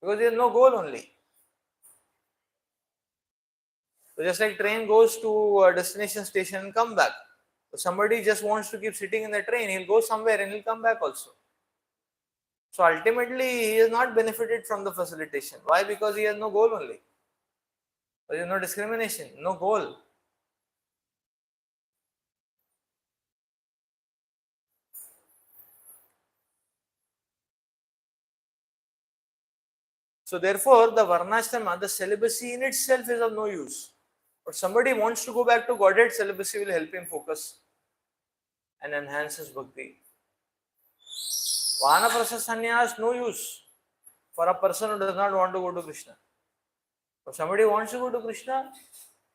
because there is no goal only. So just like train goes to a destination station and come back. So somebody just wants to keep sitting in the train, he'll go somewhere and he'll come back also. So ultimately, he is not benefited from the facilitation. Why? Because he has no goal only. There is no discrimination, no goal. So therefore, the Varnashrama, the celibacy in itself is of no use. But somebody wants to go back to Godhead, celibacy will help him focus and enhance his bhakti. Vanaprastha sannyas, no use for a person who does not want to go to Krishna. If somebody wants to go to Krishna,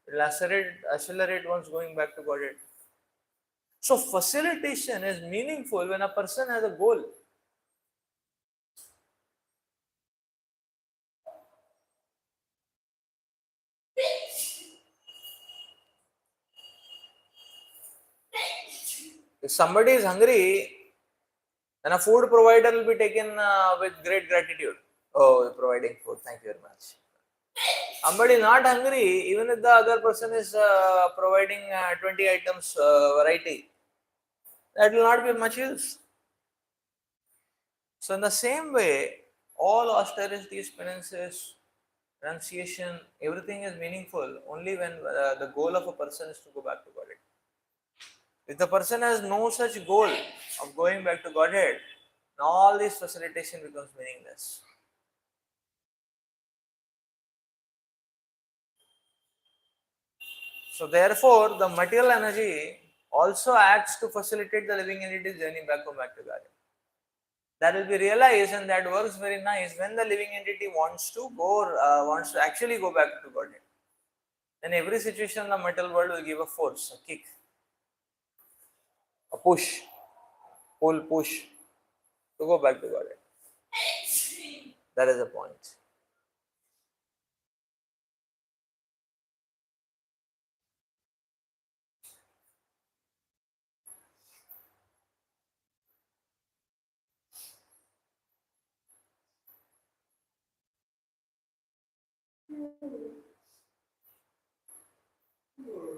it will accelerate one's going back to Godhead. So facilitation is meaningful when a person has a goal. If somebody is hungry, then a food provider will be taken with great gratitude. Oh, you're providing food. Thank you very much. Somebody is not hungry, even if the other person is providing 20 items variety, that will not be much use. So in the same way, all austerities, penances, renunciation, everything is meaningful only when the goal of a person is to go back to Godhead. If the person has no such goal of going back to Godhead, all this facilitation becomes meaningless. So therefore, the material energy also acts to facilitate the living entity's journey back to Godhead. That will be realized, and that works very nice when the living entity wants to actually go back to Godhead. In every situation, the material world will give a force, a kick, a push, push to go back to Godhead. That is the point.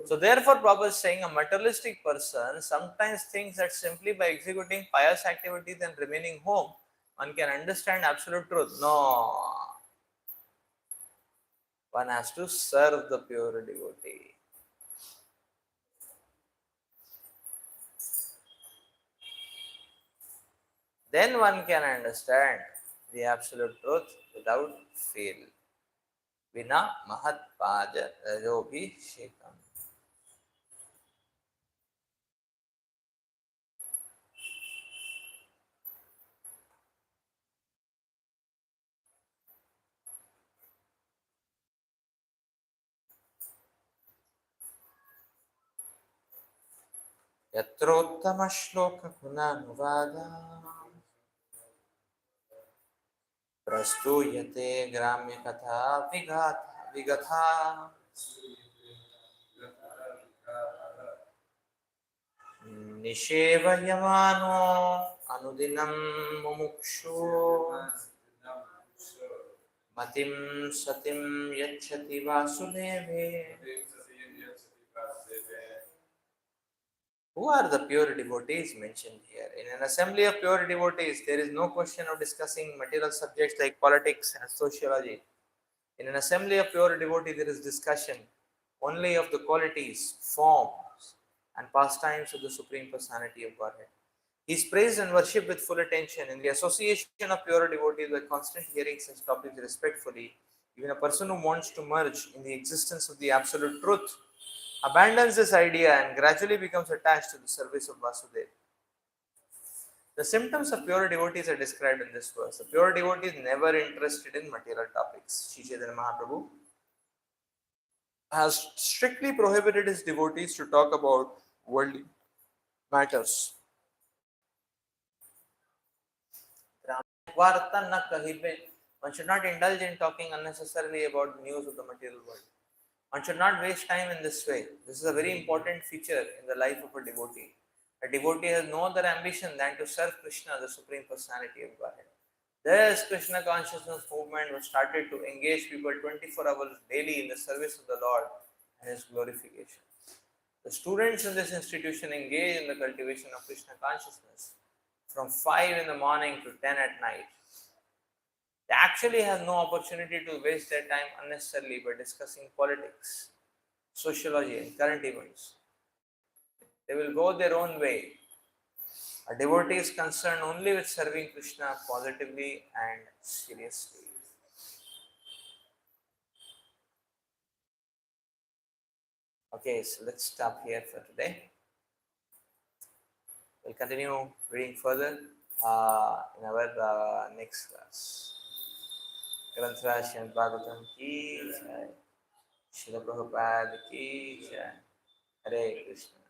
So therefore, Prabhupada is saying a materialistic person sometimes thinks that simply by executing pious activities and remaining home, one can understand absolute truth. No, one has to serve the pure devotee. Then one can understand the absolute truth without fail. Vina mahat paja rajobhishekam. यत्रोत्तमश्लोकगुणानुवादा प्रस्तूयते ग्राम्यकथा विगथा निषेवयमानो अनुदिनं मुमुक्षु मतिं सतिं यच्छति वासुदेवे. Who are the pure devotees mentioned here? In an assembly of pure devotees, there is no question of discussing material subjects like politics and sociology. In an assembly of pure devotees, there is discussion only of the qualities, forms, and pastimes of the Supreme Personality of Godhead. He is praised and worshipped with full attention. In the association of pure devotees, by constant hearing such topics respectfully, even a person who wants to merge in the existence of the absolute truth abandons this idea and gradually becomes attached to the service of Vasudeva. The symptoms of pure devotees are described in this verse. The pure devotee is never interested in material topics. Sri Chaitanya Mahaprabhu has strictly prohibited his devotees to talk about worldly matters. One should not indulge in talking unnecessarily about the news of the material world. One should not waste time in this way. This is a very important feature in the life of a devotee. A devotee has no other ambition than to serve Krishna, the Supreme Personality of Godhead. This Krishna consciousness movement was started to engage people 24 hours daily in the service of the Lord and His glorification. The students in this institution engage in the cultivation of Krishna consciousness from 5 in the morning to 10 at night. They actually have no opportunity to waste their time unnecessarily by discussing politics, sociology, and current events. They will go their own way. A devotee is concerned only with serving Krishna positively and seriously. Okay, so let's stop here for today. We'll continue reading further in our next class. Granthra Srimad Bhagavatam ki jai, Srila Prabhupada ki jai. Hare Krishna.